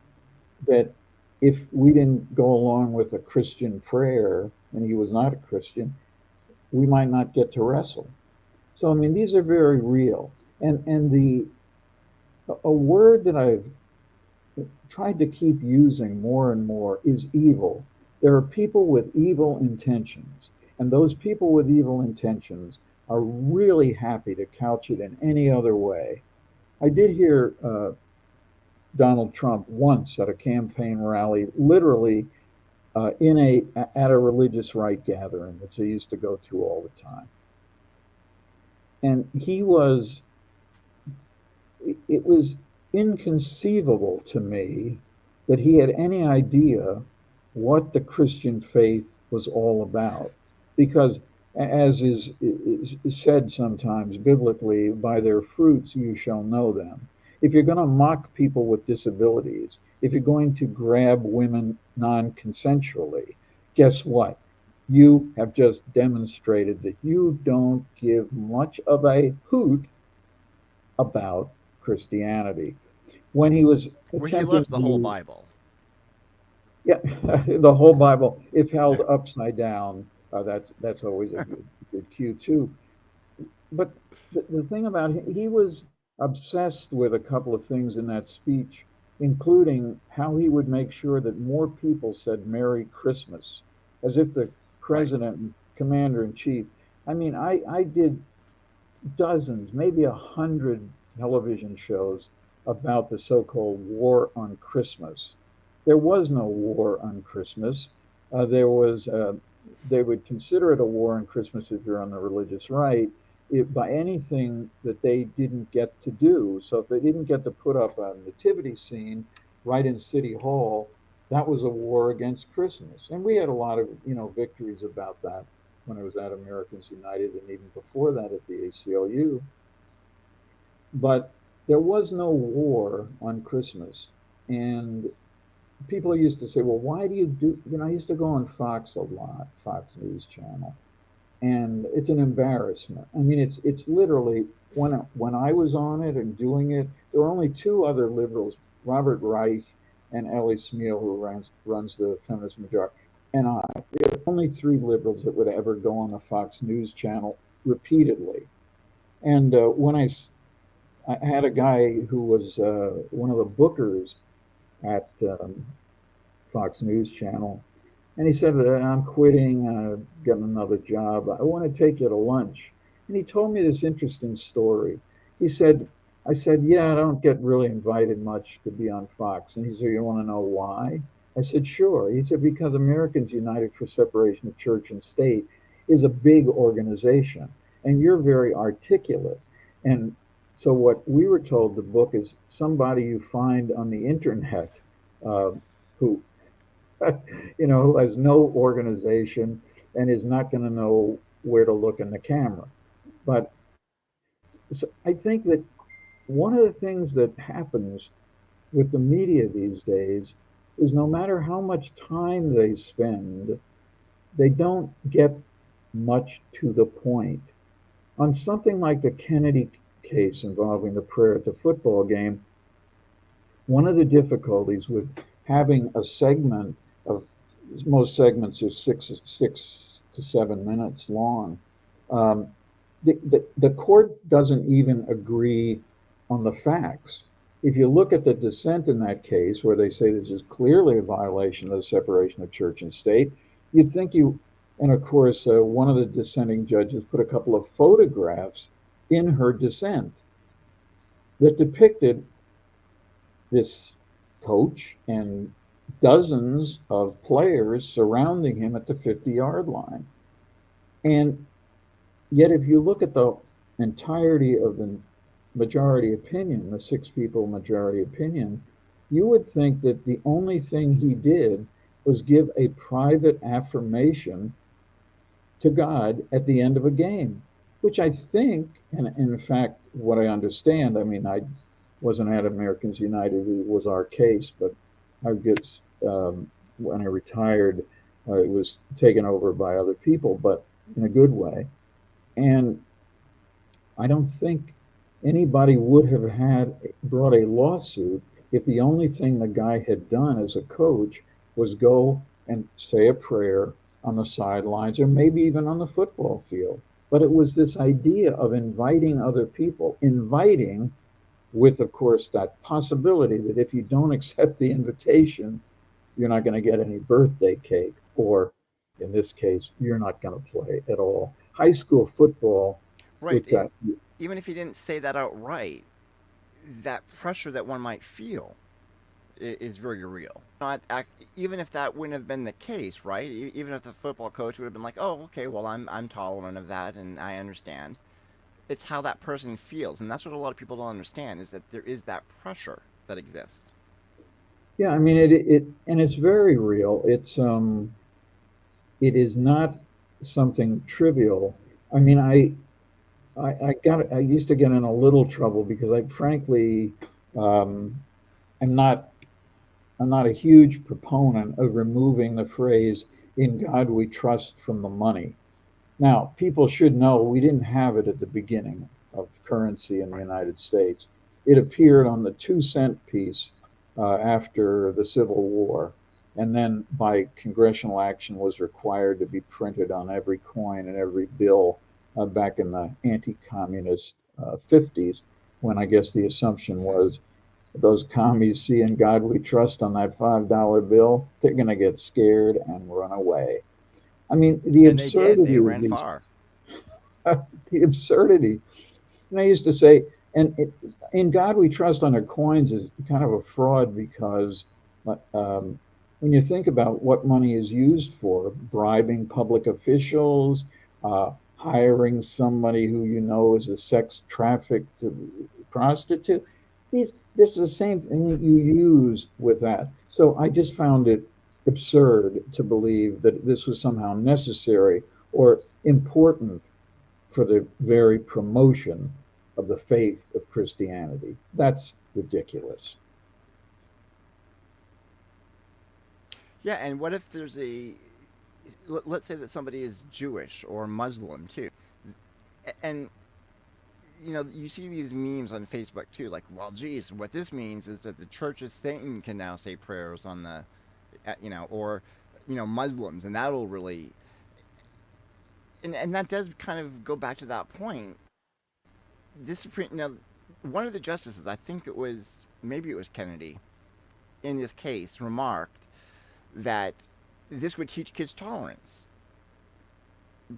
S2: that if we didn't go along with a Christian prayer, and he was not a Christian, we might not get to wrestle. So, I mean, these are very real. And a word that I've tried to keep using more and more is evil. There are people with evil intentions, and those people with evil intentions are really happy to couch it in any other way. I did hear Donald Trump once at a campaign rally, literally at a religious right gathering, which I used to go to all the time. And it was inconceivable to me that he had any idea what the Christian faith was all about. Because as is said sometimes biblically, by their fruits you shall know them. If you're going to mock people with disabilities, if you're going to grab women non-consensually, guess what? You have just demonstrated that you don't give much of a hoot about Christianity. When he was
S1: Where he
S2: attempting
S1: left the whole
S2: to,
S1: Bible.
S2: yeah, the whole Bible, if held upside down, that's always a good cue too. But the thing about him, he was obsessed with a couple of things in that speech, including how he would make sure that more people said Merry Christmas, as if the president and commander in chief. I mean, I did dozens, maybe 100 television shows about the so-called war on Christmas. There was no war on Christmas. They would consider it a war on Christmas if you're on the religious right, by anything that they didn't get to do. So if they didn't get to put up a nativity scene right in City Hall, that was a war against Christmas. And we had a lot of, victories about that when I was at Americans United and even before that at the ACLU. But there was no war on Christmas. And people used to say, well, why do you do, I used to go on Fox a lot, Fox News Channel. And it's an embarrassment. I mean, it's literally, when I was on it and doing it, there were only two other liberals, Robert Reich and Ellie Smeal, who runs the Feminist Majority, and I. There were only three liberals that would ever go on the Fox News Channel repeatedly. And when I had a guy who was one of the bookers at Fox News Channel, and he said, I'm quitting, getting another job. I want to take you to lunch. And he told me this interesting story. I said, yeah, I don't get really invited much to be on Fox. And he said, you want to know why? I said, sure. He said, because Americans United for Separation of Church and State is a big organization, and you're very articulate. And So what we were told the book is somebody you find on the internet uh, who, who has no organization and is not going to know where to look in the camera. But so I think that one of the things that happens with the media these days is no matter how much time they spend, they don't get much to the point. On something like the Kennedy case involving the prayer at the football game, one of the difficulties with having a segment of most segments are 6 to 7 minutes long. Um, the court doesn't even agree on the facts. If you look at the dissent in that case, where they say this is clearly a violation of the separation of church and state, you'd think and of course, one of the dissenting judges put a couple of photographs in her dissent that depicted this coach and dozens of players surrounding him at the 50-yard line. And yet, if you look at the entirety of the majority opinion, the 6 people majority opinion, you would think that the only thing he did was give a private affirmation to God at the end of a game, which I think, and in fact, what I understand, I mean, I wasn't at Americans United, it was our case, but I guess when I retired, it was taken over by other people, but in a good way. And I don't think anybody would have brought a lawsuit if the only thing the guy had done as a coach was go and say a prayer on the sidelines or maybe even on the football field. But it was this idea of inviting other people, inviting with, of course, that possibility that if you don't accept the invitation, you're not going to get any birthday cake, or in this case, you're not going to play at all. High school football,
S1: Right.
S2: which I,
S1: Even if he didn't say that outright, that pressure that one might feel is very real. Even if that wouldn't have been the case, right? Even if the football coach would have been like, "Oh, okay, well, I'm tolerant of that, and I understand." It's how that person feels, and that's what a lot of people don't understand is that there is that pressure that exists.
S2: yeah, I mean it and it's very real. It is not something trivial. I mean, I used to get in a little trouble because I frankly um, am not I'm not a huge proponent of removing the phrase "In God We Trust" from the money. Now, people should know we didn't have it at the beginning of currency in the
S1: Right.
S2: United States. It appeared on the 2 cent piece after the Civil War, and then by congressional action was required to be printed on every coin and every bill back in the anti-communist 50s, when I guess the assumption was those commies see "In God We Trust" on that $5 bill, they're going to get scared and run away. I mean, the
S1: And they did.
S2: absurdity
S1: They
S2: of
S1: ran
S2: these,
S1: far.
S2: the absurdity. And I used to say, "In God We Trust" on our coins is kind of a fraud because when you think about what money is used for, bribing public officials, hiring somebody who you know is a sex trafficked prostitute, this is the same thing that you use with that. So I just found it absurd to believe that this was somehow necessary or important for the very promotion of the faith of Christianity. That's ridiculous.
S1: Yeah, and what if there's let's say that somebody is Jewish or Muslim too, and you see these memes on Facebook too, like, well, geez, what this means is that the church of Satan can now say prayers on the, or, Muslims, and that'll really, and that does kind of go back to that point. This Supreme, now, one of the justices, I think maybe it was Kennedy, in this case, remarked that this would teach kids tolerance,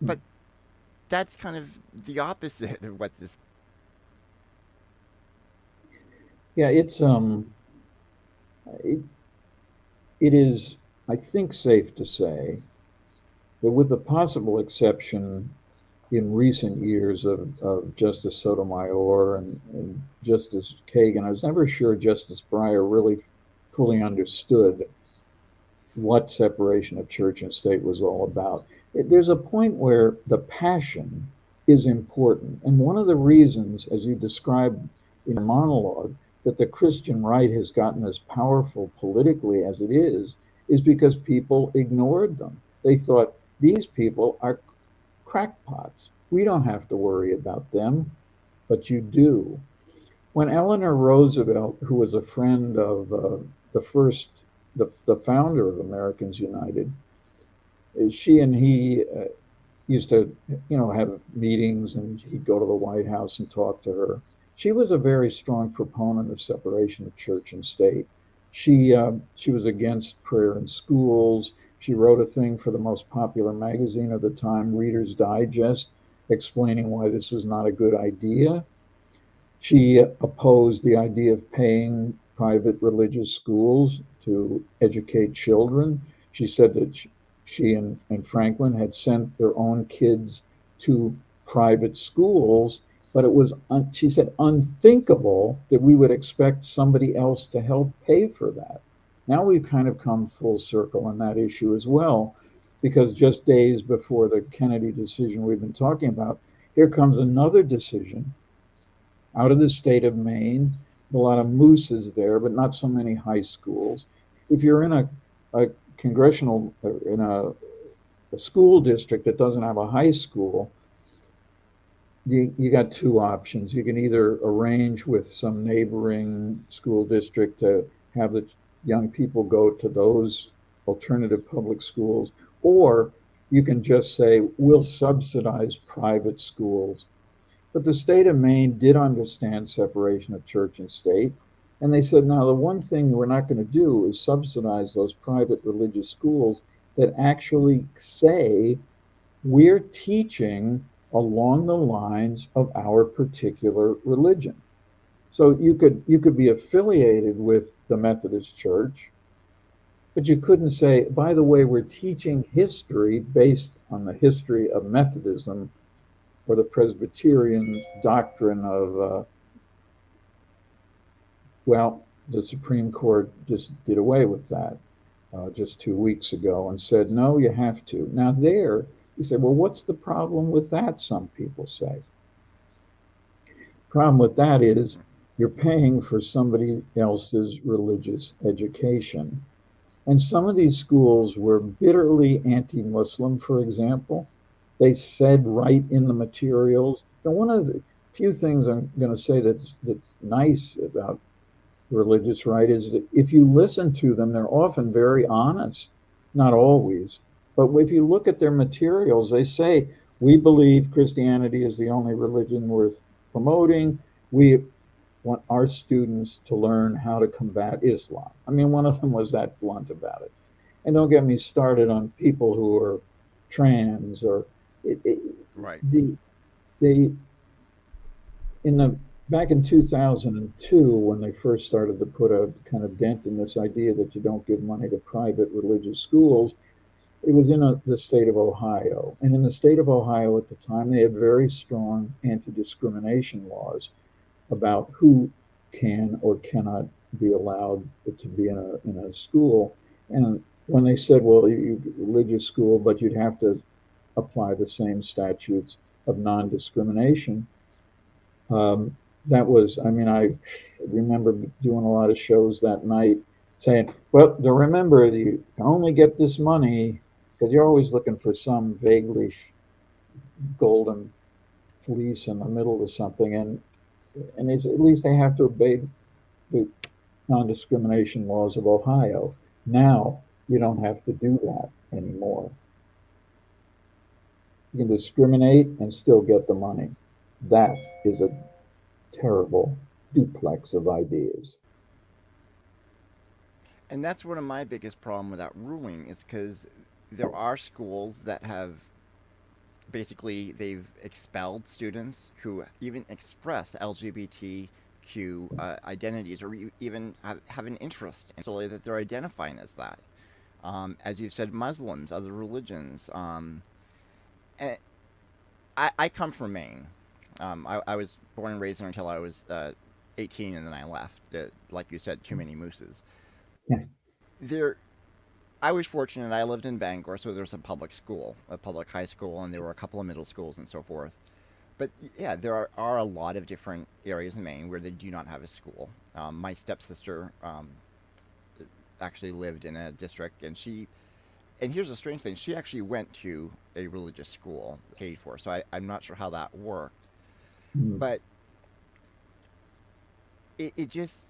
S1: but that's kind of the opposite of what this.
S2: Yeah, it, it is, I think, safe to say that with the possible exception in recent years of Justice Sotomayor and Justice Kagan. I was never sure Justice Breyer really fully understood what separation of church and state was all about. There's a point where the passion is important. And one of the reasons, as you described in your monologue, that the Christian right has gotten as powerful politically as it is because people ignored them. They thought these people are crackpots. We don't have to worry about them, but you do. When Eleanor Roosevelt, who was a friend of the first, the founder of Americans United, she and he used to, have meetings, and he'd go to the White House and talk to her. She was a very strong proponent of separation of church and state. She was against prayer in schools. She wrote a thing for the most popular magazine of the time, Reader's Digest, explaining why this was not a good idea. She opposed the idea of paying private religious schools to educate children. She said that she and Franklin had sent their own kids to private schools, but it was, she said, unthinkable that we would expect somebody else to help pay for that. Now we've kind of come full circle on that issue as well, because just days before the Kennedy decision we've been talking about, here comes another decision out of the state of Maine. A lot of mooses there, but not so many high schools. If you're in a congressional, in a school district that doesn't have a high school, you got two options. You can either arrange with some neighboring school district to have the young people go to those alternative public schools, or you can just say, we'll subsidize private schools. But the state of Maine did understand separation of church and state. And they said, now, the one thing we're not going to do is subsidize those private religious schools that actually say we're teaching along the lines of our particular religion. So you could be affiliated with the Methodist Church, but you couldn't say, by the way, we're teaching history based on the history of Methodism or the Presbyterian doctrine of, well, the Supreme Court just did away with that just 2 weeks ago and said, no, you have to. Now there, you say, well, what's the problem with that, some people say. Problem with that is you're paying for somebody else's religious education. And some of these schools were bitterly anti-Muslim, for example. They said right in the materials. And one of the few things I'm going to say that's nice about religious right is that if you listen to them, they're often very honest. Not always. But if you look at their materials, they say, we believe Christianity is the only religion worth promoting. We want our students to learn how to combat Islam. I mean, one of them was that blunt about it. And don't get me started on people who are trans or
S1: Right.
S2: the in the back in 2002, when they first started to put a kind of dent in this idea that you don't give money to private religious schools, it was in the state of Ohio. And in the state of Ohio at the time, they had very strong anti-discrimination laws about who can or cannot be allowed to be in a school. And when they said, well, you religious school, but you'd have to apply the same statutes of non-discrimination, that was, I mean, I remember doing a lot of shows that night saying, well, to remember, you can only get this money because you're always looking for some vaguely golden fleece in the middle of something. And it's, at least they have to obey the non-discrimination laws of Ohio. Now you don't have to do that anymore. You can discriminate and still get the money. That is a terrible duplex of ideas.
S1: And that's one of my biggest problem with that ruling is because there are schools that have basically they've expelled students who even express LGBTQ identities or even have an interest in so that they're identifying as that. As you said, Muslims, other religions. And I come from Maine. I was born and raised there until I was 18, and then I left. Like you said, too many mooses.
S2: Yeah,
S1: There, I was fortunate. I lived in Bangor, so there was a public school, a public high school, and there were a couple of middle schools and so forth. But yeah, there are a lot of different areas in Maine where they do not have a school. My stepsister actually lived in a district, and here's a strange thing, she actually went to a religious school paid for, so I'm not sure how that worked.
S2: mm,
S1: But it just,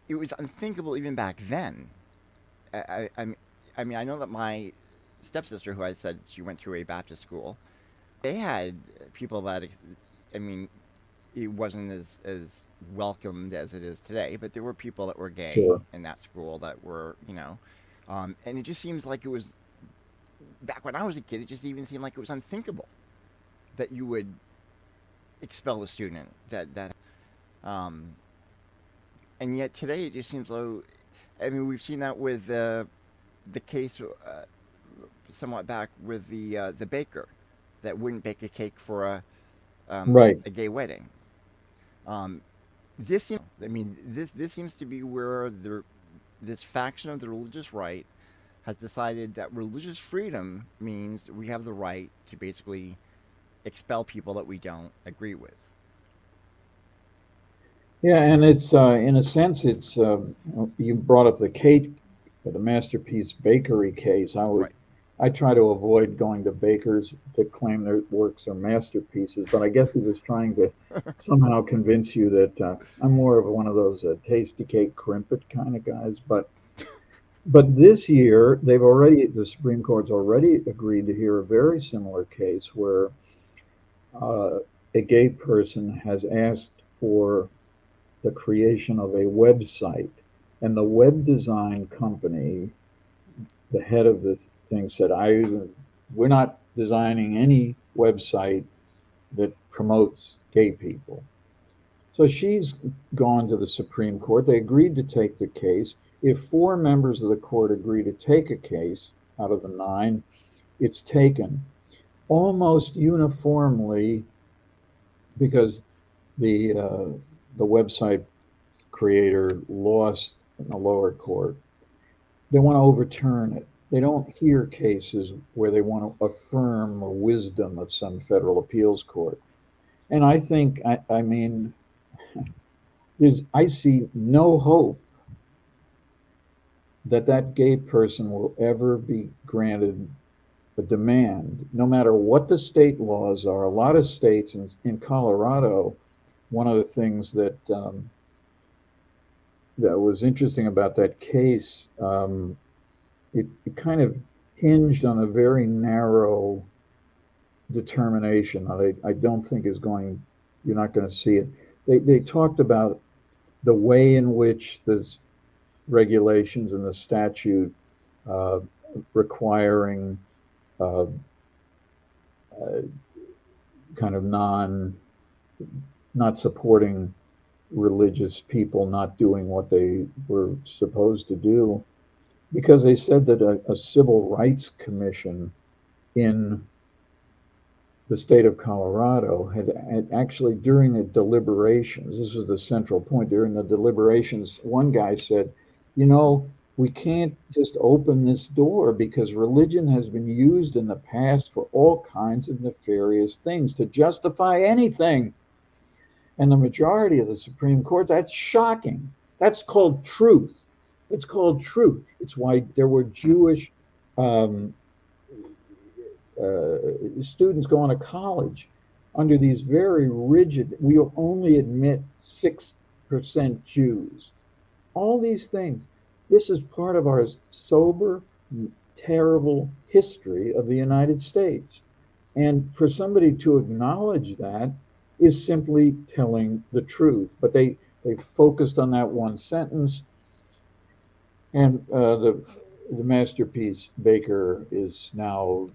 S1: it was unthinkable even back then. I mean, I know that my stepsister, who I said she went to a Baptist school, they had people that, I mean, it wasn't as welcomed as it is today, but there were people that were gay
S2: sure.
S1: in that school that were, and it just seems like it was back when I was a kid. It just even seemed like it was unthinkable that you would expel a student um, and yet today it just seems though. I mean, we've seen that with the case somewhat back with the baker that wouldn't bake a cake for
S2: Right.
S1: a gay wedding. Um, this seems, I mean, this seems to be where this faction of the religious right has decided that religious freedom means we have the right to basically expel people that we don't agree with.
S2: Yeah, and it's in a sense, it's you brought up the cake, the Masterpiece Bakery case.
S1: Right.
S2: I try to avoid going to bakers that claim their works are masterpieces, but I guess he was trying to somehow convince you that I'm more of one of those tasty cake crimpet kind of guys. But this year, the Supreme Court's already agreed to hear a very similar case where uh, a gay person has asked for the creation of a website. And the web design company, the head of this thing said, we're not designing any website that promotes gay people. So she's gone to the Supreme Court. They agreed to take the case. If four members of the court agree to take a case out of the nine, it's taken almost uniformly because the website creator lost in the lower court. They want to overturn it. They don't hear cases where they want to affirm the wisdom of some federal appeals court. And I think, I mean, I see no hope that that gay person will ever be granted a demand, no matter what the state laws are. A lot of states in Colorado, one of the things that was interesting about that case, it kind of hinged on a very narrow determination that I don't think is going, you're not going to see it. They talked about the way in which the regulations and the statute uh, requiring uh, uh, kind of not supporting religious people not doing what they were supposed to do, because they said that a civil rights commission in the state of Colorado had actually, during the deliberations, this was the central point, during the deliberations, one guy said, you know, we can't just open this door because religion has been used in the past for all kinds of nefarious things to justify anything. And the majority of the Supreme Court, that's shocking. That's called truth. It's called truth. It's why there were Jewish um, students going to college under these very rigid, we'll only admit 6% Jews. All these things. This is part of our sober, terrible history of the United States. And for somebody to acknowledge that is simply telling the truth. But they focused on that one sentence. And the masterpiece baker is now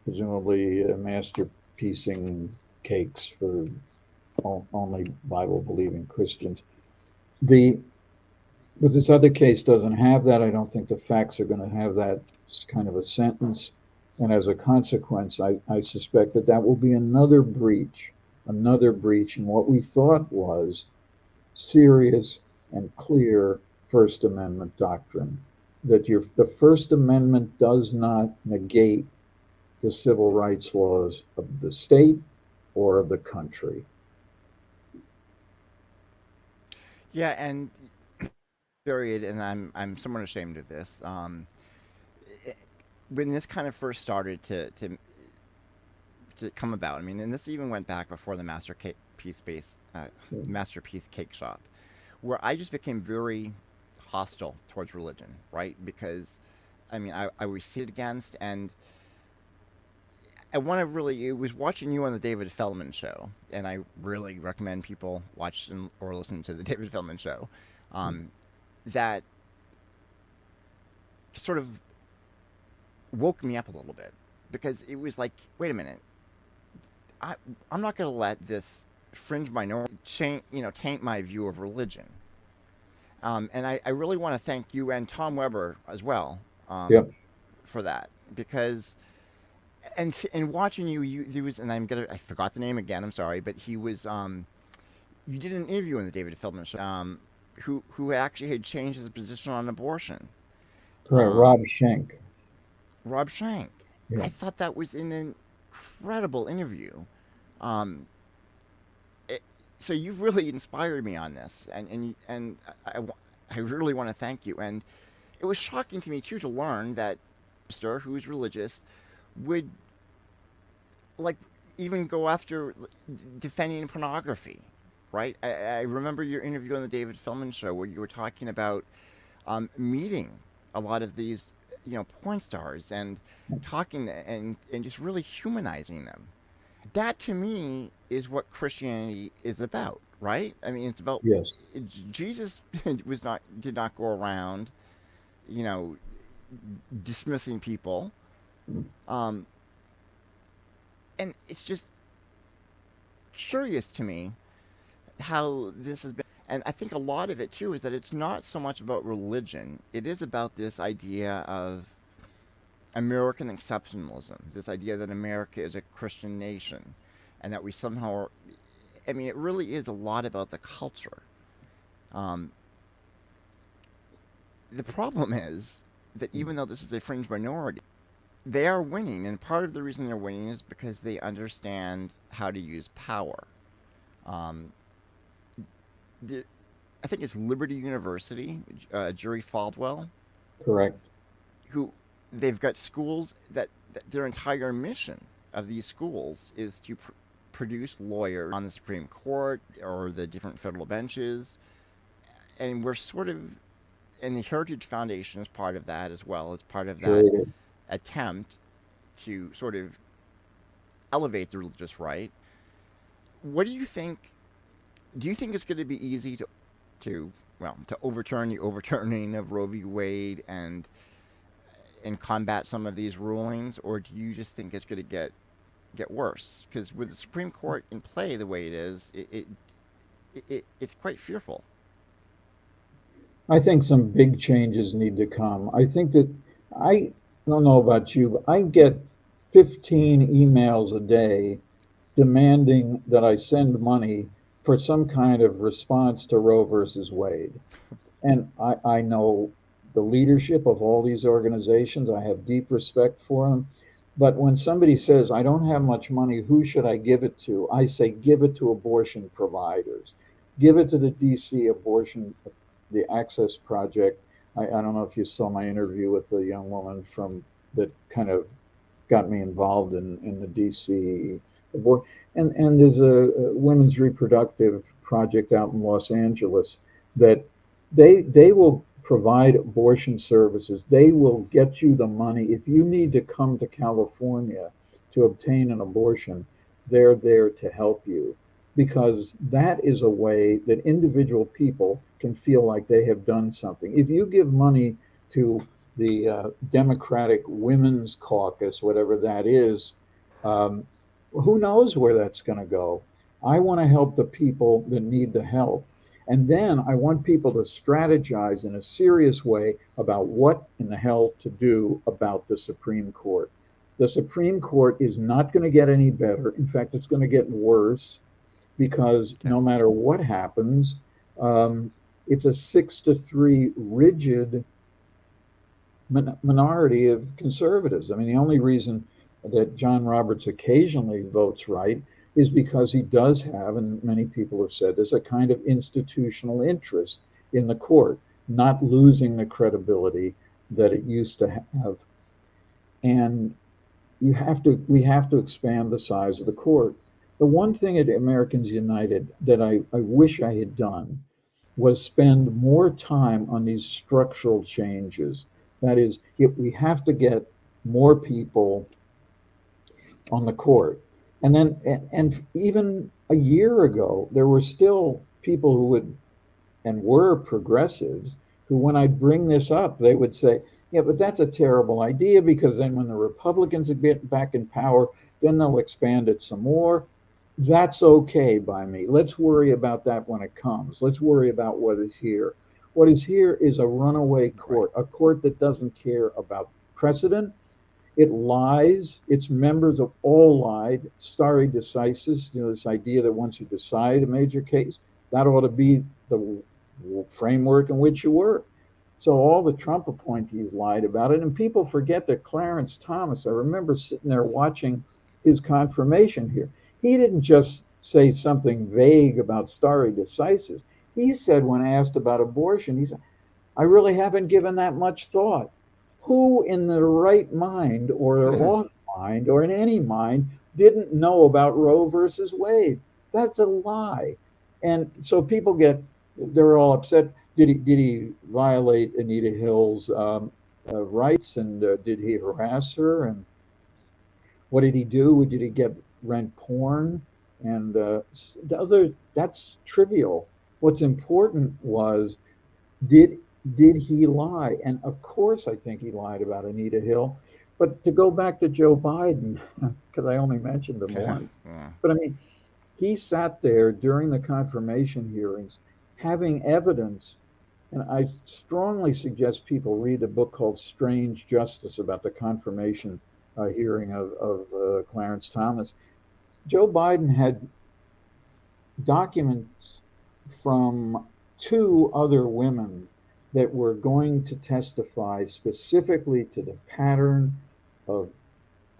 S2: presumably masterpiecing cakes for only Bible believing Christians. The But this other case doesn't have that. I don't think the facts are going to have that kind of a sentence. And as a consequence, I suspect that that will be another breach in what we thought was serious and clear First Amendment doctrine. That the First Amendment does not negate the civil rights laws of the state or of the country.
S1: Yeah, and period, and I'm somewhat ashamed of this. It- when this kind of first started to come about, I mean, and this even went back before the Masterpiece Cake Shop, where I just became very hostile towards religion, right? Because, I mean, I was seated against, and I want to really, it was watching you on the David Feldman show, and I really recommend people watch or listen to the David Feldman show, that sort of woke me up a little bit because it was like, wait a minute, I, I'm not going to let this fringe minority taint my view of religion. And I really want to thank you and Tom Weber as well,
S2: Yep.
S1: for that, because and watching you there was, and I forgot the name again. I'm sorry, but he was you did an interview in the David Feldman show, who actually had changed his position on abortion.
S2: Correct. Rob
S1: Um,
S2: Schenck.
S1: Rob Shank.
S2: Yeah.
S1: I thought that was an incredible interview. Um, it, so you've really inspired me on this, and I really want to thank you. And it was shocking to me too to learn that Mister, who's religious, would like even go after defending pornography, right? I remember your interview on the David Feldman show where you were talking about meeting a lot of these, porn stars and talking and just really humanizing them. That to me is what Christianity is about, right? I mean, it's about
S2: Yes.
S1: Jesus did not go around, you know, dismissing people. Um, and it's just curious to me how this has been. And I think a lot of it too is that it's not so much about religion. It is about this idea of American exceptionalism, this idea that America is a Christian nation, and that we somehow, I mean, it really is a lot about the culture. Um, the problem is that even though this is a fringe minority, they are winning, and part of the reason they're winning is because they understand how to use power. Um, the, I think it's Liberty University, Jerry Falwell,
S2: Correct.
S1: who they've got schools that their entire mission of these schools is to produce lawyers on the Supreme Court or the different federal benches, and we're sort of, and the Heritage Foundation is part of that as well as part of that
S2: Curated.
S1: attempt to sort of elevate the religious right. What do you think? Do you think it's going to be easy to overturn the overturning of Roe v. Wade and combat some of these rulings, or do you just think it's going to get worse? Because with the Supreme Court in play the way it is, it's quite fearful.
S2: I think some big changes need to come. I think that I don't know about you, but I get 15 emails a day demanding that I send money for some kind of response to Roe versus Wade. And I know the leadership of all these organizations. I have deep respect for them. But when somebody says, I don't have much money, who should I give it to? I say, give it to abortion providers. Give it to the DC abortion, the Access Project. I don't know if you saw my interview with the young woman from that kind of got me involved in the DC abort. And there's a women's reproductive project out in Los Angeles that they will provide abortion services. They will get you the money. If you need to come to California to obtain an abortion, they're there to help you because that is a way that individual people can feel like they have done something. If you give money to the Democratic Women's Caucus, whatever that is, um, who knows where that's going to go? I want to help the people that need the help. And then I want people to strategize in a serious way about what in the hell to do about the Supreme Court. The Supreme Court is not going to get any better. In fact, it's going to get worse because
S1: Yep.
S2: no matter what happens, um, it's a 6-3 rigid minority of conservatives. I mean, the only reason that John Roberts occasionally votes right is because he does have, and many people have said this, a kind of institutional interest in the court, not losing the credibility that it used to have. And we have to expand the size of the court. The one thing at Americans United that I wish I had done was spend more time on these structural changes. That is, if we have to get more people on the court. And then, and even a year ago, there were still people who would and were progressives who, when I bring this up, they would say, yeah, but that's a terrible idea because then when the Republicans get back in power, then they'll expand it some more. That's okay by me. Let's worry about that when it comes. Let's worry about what is here. What is here is a runaway
S1: Right.
S2: court, a court that doesn't care about precedent. It lies. Its members have all lied. Stare decisis, this idea that once you decide a major case, that ought to be the framework in which you work. So all the Trump appointees lied about it. And people forget that Clarence Thomas, I remember sitting there watching his confirmation here. He didn't just say something vague about stare decisis. He said, when asked about abortion, he said, I really haven't given that much thought. Who in their right mind or their off mind or in any mind didn't know about Roe versus Wade? That's a lie. And so people they're all upset. Did he violate Anita Hill's rights, and did he harass her? And what did he do? Did he get rent porn? And that's trivial. What's important was, did did he lie? And of course, I think he lied about Anita Hill. But to go back to Joe Biden, because I only mentioned him
S1: Yeah.
S2: once,
S1: Yeah.
S2: but I mean, he sat there during the confirmation hearings having evidence. And I strongly suggest people read a book called Strange Justice about the confirmation hearing of Clarence Thomas. Joe Biden had documents from two other women that were going to testify specifically to the pattern of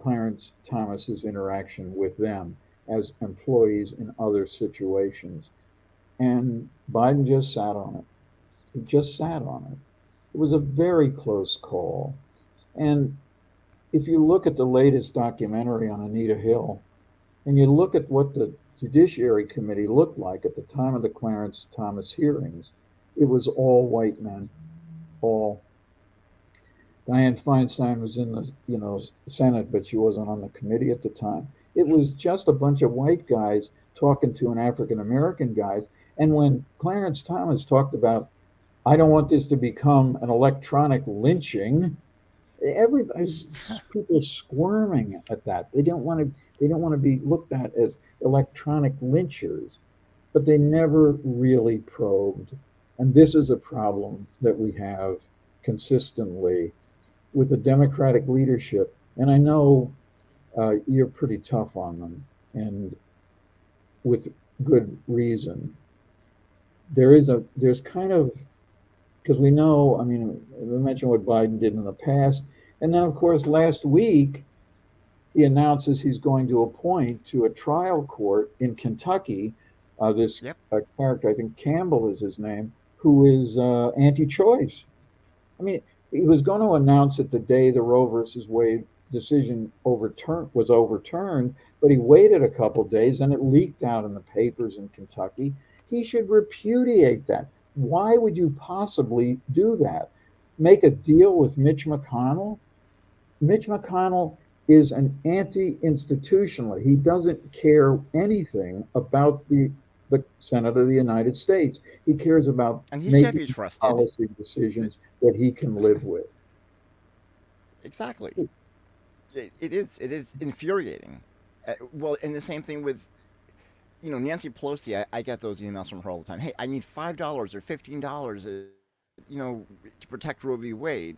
S2: Clarence Thomas's interaction with them as employees in other situations. And Biden just sat on it. He just sat on it. It was a very close call. And if you look at the latest documentary on Anita Hill, and you look at what the Judiciary Committee looked like at the time of the Clarence Thomas hearings, it was all white men, all. Dianne Feinstein was in the Senate, but she wasn't on the committee at the time. It was just a bunch of white guys talking to an African American guys. And when Clarence Thomas talked about, I don't want this to become an electronic lynching, everybody's people squirming at that. They don't want to be looked at as electronic lynchers, but they never really probed. And this is a problem that we have consistently with the Democratic leadership. And I know you're pretty tough on them, and with good reason. There's kind of, because we know, I mean, we mentioned what Biden did in the past. And then, of course, last week, he announces he's going to appoint to a trial court in Kentucky this
S1: Yep.
S2: character, I think Campbell is his name, who is anti choice. I mean, he was going to announce it the day the Roe versus Wade decision was overturned, but he waited a couple days and it leaked out in the papers in Kentucky. He should repudiate that. Why would you possibly do that? Make a deal with Mitch McConnell? Mitch McConnell is an anti-institutionalist. He doesn't care anything about the Senate of the United States. He cares about
S1: And he can't
S2: making
S1: be trusted.
S2: policy decisions that he can live with.
S1: Exactly. It is infuriating. Well, and the same thing with Nancy Pelosi. I get those emails from her all the time. Hey, I need $5 or $15, to protect Roe v. Wade.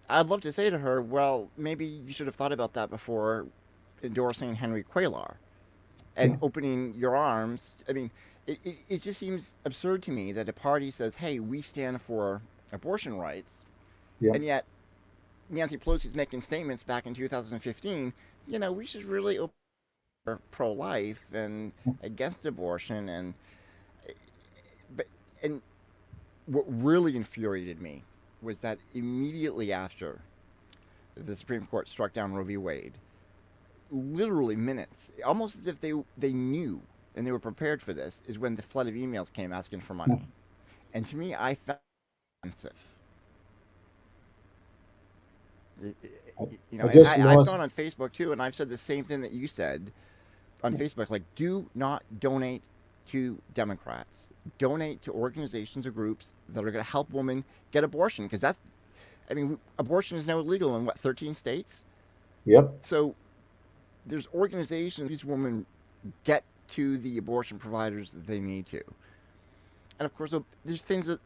S1: I'd love to say to her, well, maybe you should have thought about that before endorsing Henry Cuellar and
S2: Yeah,
S1: opening your arms. I mean, it just seems absurd to me that a party says, hey, we stand for abortion rights,
S2: yeah,
S1: and yet Nancy Pelosi's making statements back in 2015, we should really open pro life and against abortion. But, and what really infuriated me was that immediately after the Supreme Court struck down Roe v. Wade, literally minutes, almost as if they knew and they were prepared for this, is when the flood of emails came asking for
S2: yeah.
S1: money. And to me, I found it offensive.
S2: I
S1: And
S2: just
S1: I've
S2: lost.
S1: gone on Facebook too, and I've said the same thing that you said on Facebook. Like, do not donate to Democrats. Donate to organizations or groups that are going to help women get abortion, because abortion is now illegal in what, 13 states?
S2: Yep.
S1: So there's organizations these women get to the abortion providers that they need to. And of course, there's things that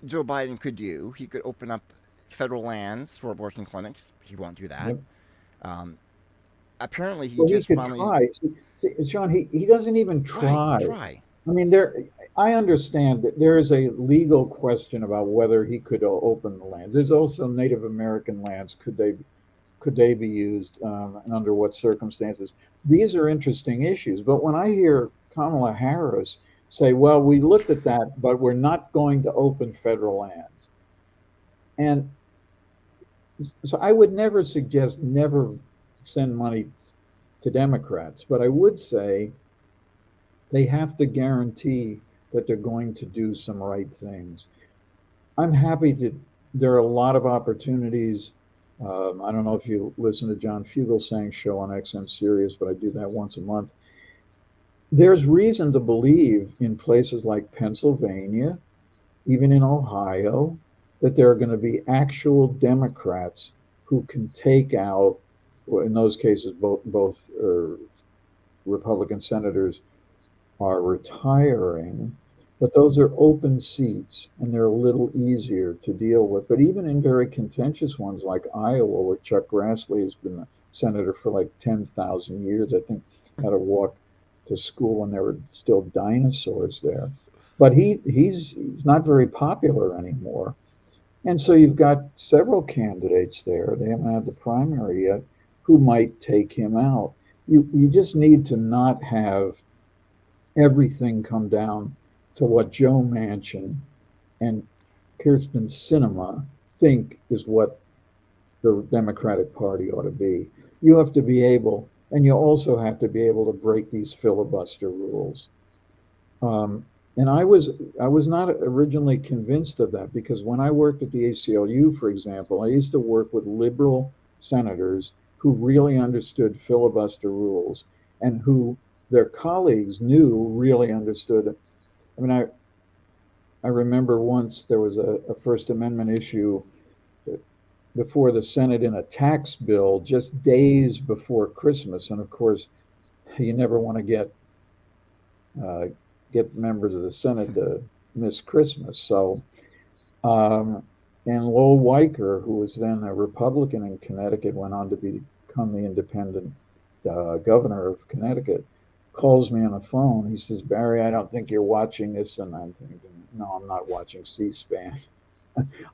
S1: Joe Biden could do. He could open up federal lands for abortion clinics. He won't do that.
S2: Yep.
S1: Um, Apparently, he
S2: Well, he
S1: just
S2: could
S1: finally.
S2: try. See, Sean, he doesn't even
S1: Right,
S2: try.
S1: try.
S2: I mean, I understand that there is a legal question about whether he could open the lands. There's also Native American lands. Could they be used, and under what circumstances? These are interesting issues. But when I hear Kamala Harris say, "Well, we looked at that, but we're not going to open federal lands," and so I would never suggest never send money to Democrats, but I would say they have to guarantee that they're going to do some right things. I'm happy that there are a lot of opportunities. I don't know if you listen to John Fugelsang's show on XM Sirius, but I do that once a month. There's reason to believe in places like Pennsylvania, even in Ohio, that there are going to be actual Democrats who can take out, well, in those cases, both Republican senators are retiring, but those are open seats and they're a little easier to deal with. But even in very contentious ones like Iowa, where Chuck Grassley has been a senator for like 10,000 years, I think had to walk to school when there were still dinosaurs there. But he's not very popular anymore. And so you've got several candidates there. They haven't had the primary yet who might take him out. You just need to not have everything come down to what Joe Manchin and Kirsten Sinema think is what the Democratic Party ought to be. You have to be able, and you also have to be able to break these filibuster rules. And I was not originally convinced of that because when I worked at the ACLU, for example, I used to work with liberal senators who really understood filibuster rules and who their colleagues knew really understood. I mean, I remember once there was a First Amendment issue before the Senate in a tax bill just days before Christmas, and of course, you never want to uh, get members of the Senate to miss Christmas. So, and Lowell Weicker, who was then a Republican in Connecticut, went on to become the independent governor of Connecticut, calls me on the phone. He says, "Barry, I don't think you're watching this." And I'm thinking, no, I'm not watching C-SPAN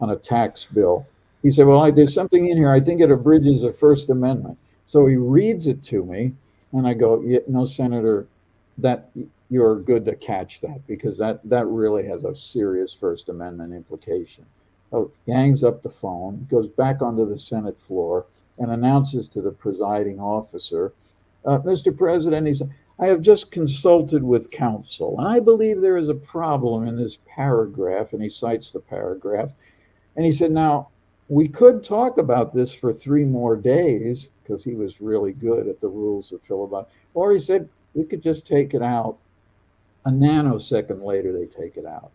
S2: on a tax bill. He said, "Well, there's something in here. I think it abridges the First Amendment." So he reads it to me, and I go, yeah, "No, Senator, that you're good to catch that because that really has a serious First Amendment implication." Oh, he hangs up the phone, goes back onto the Senate floor, and announces to the presiding officer, "Mr. President," he said, "I have just consulted with counsel, and I believe there is a problem in this paragraph," and he cites the paragraph. And he said, "Now, we could talk about this for 3 more days," because he was really good at the rules of filibuster. Or he said, "We could just take it out." A nanosecond later, they take it out.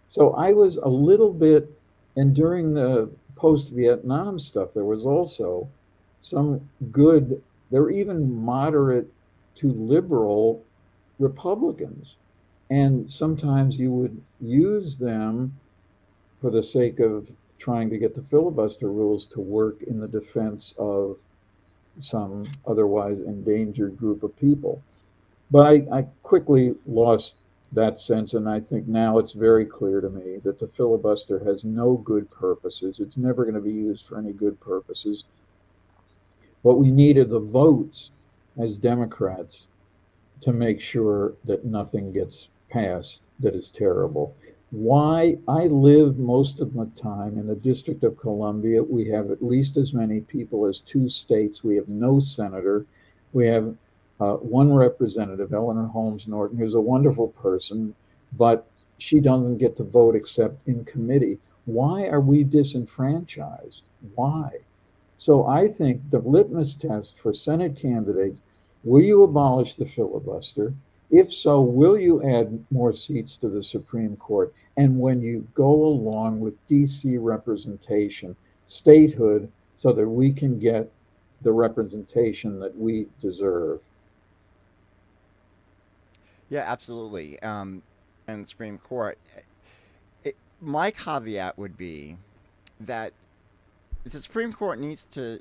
S2: So I was a little bit, and during the post Vietnam stuff, there was also some good, there were even moderate to liberal Republicans. And sometimes you would use them for the sake of trying to get the filibuster rules to work in the defense of some otherwise endangered group of people. But I quickly lost that sense, and I think now it's very clear to me that the filibuster has no good purposes. It's never going to be used for any good purposes. What we need are the votes as Democrats to make sure that nothing gets passed that is terrible. Why I live most of my time in the District of Columbia. We have at least as many people as two states. We have no senator. We have one representative, Eleanor Holmes Norton, who's a wonderful person, but she doesn't get to vote except in committee. Why are we disenfranchised? Why? So I think the litmus test for Senate candidates, will you abolish the filibuster? If so, will you add more seats to the Supreme Court? And when you go along with DC representation, statehood, so that we can get the representation that we deserve.
S1: Yeah, absolutely. And the Supreme Court. My caveat would be that the Supreme Court needs to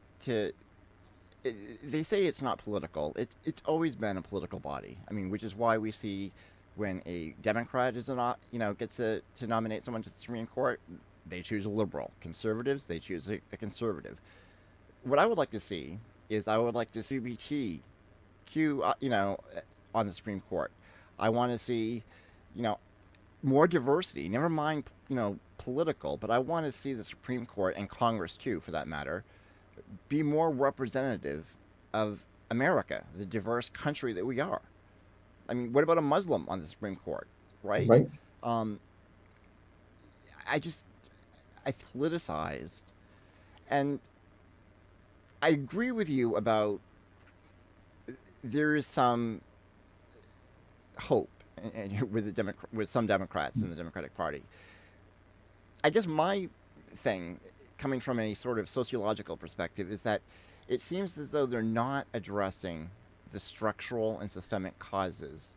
S1: they say it's not political. It's always been a political body. I mean, which is why we see when a Democrat is not, gets to nominate someone to the Supreme Court, they choose a liberal. Conservatives, they choose a conservative. What I would like to see is I would like to see BTQ, on the Supreme Court. I want to see, more diversity. Never mind, political, but I want to see the Supreme Court and Congress too, for that matter, be more representative of America, the diverse country that we are. I mean, what about a Muslim on the Supreme Court, right?
S2: Right.
S1: Um, I politicized, and I agree with you about there is some hope with with some Democrats in the Democratic Party. I guess my thing, coming from a sort of sociological perspective, is that it seems as though they're not addressing the structural and systemic causes.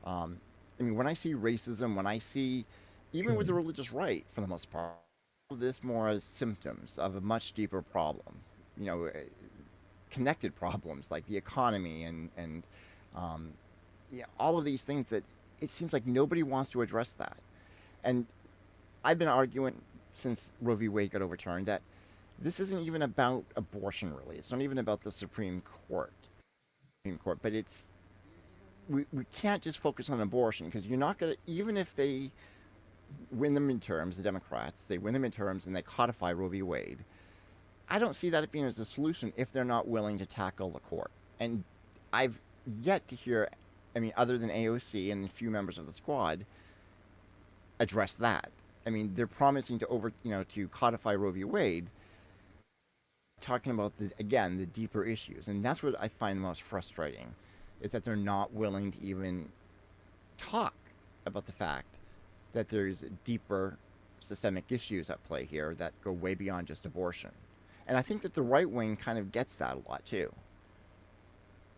S1: I mean, when I see racism, when I see, even with the religious right, for the most part, this more as symptoms of a much deeper problem, connected problems like the economy and all of these things that it seems like nobody wants to address that. And I've been arguing since Roe v. Wade got overturned that this isn't even about abortion, really. It's not even about the Supreme Court. But we can't just focus on abortion, because you're not going to, even if they win the midterms, the Democrats, they win the midterms and they codify Roe v. Wade, I don't see that being as a solution if they're not willing to tackle the court. And I've yet to hear, I mean, other than AOC and a few members of the squad, address that. I mean, they're promising to codify Roe v. Wade, talking about the deeper issues. And that's what I find most frustrating, is that they're not willing to even talk about the fact that there's deeper systemic issues at play here that go way beyond just abortion. And I think that the right wing kind of gets that a lot too.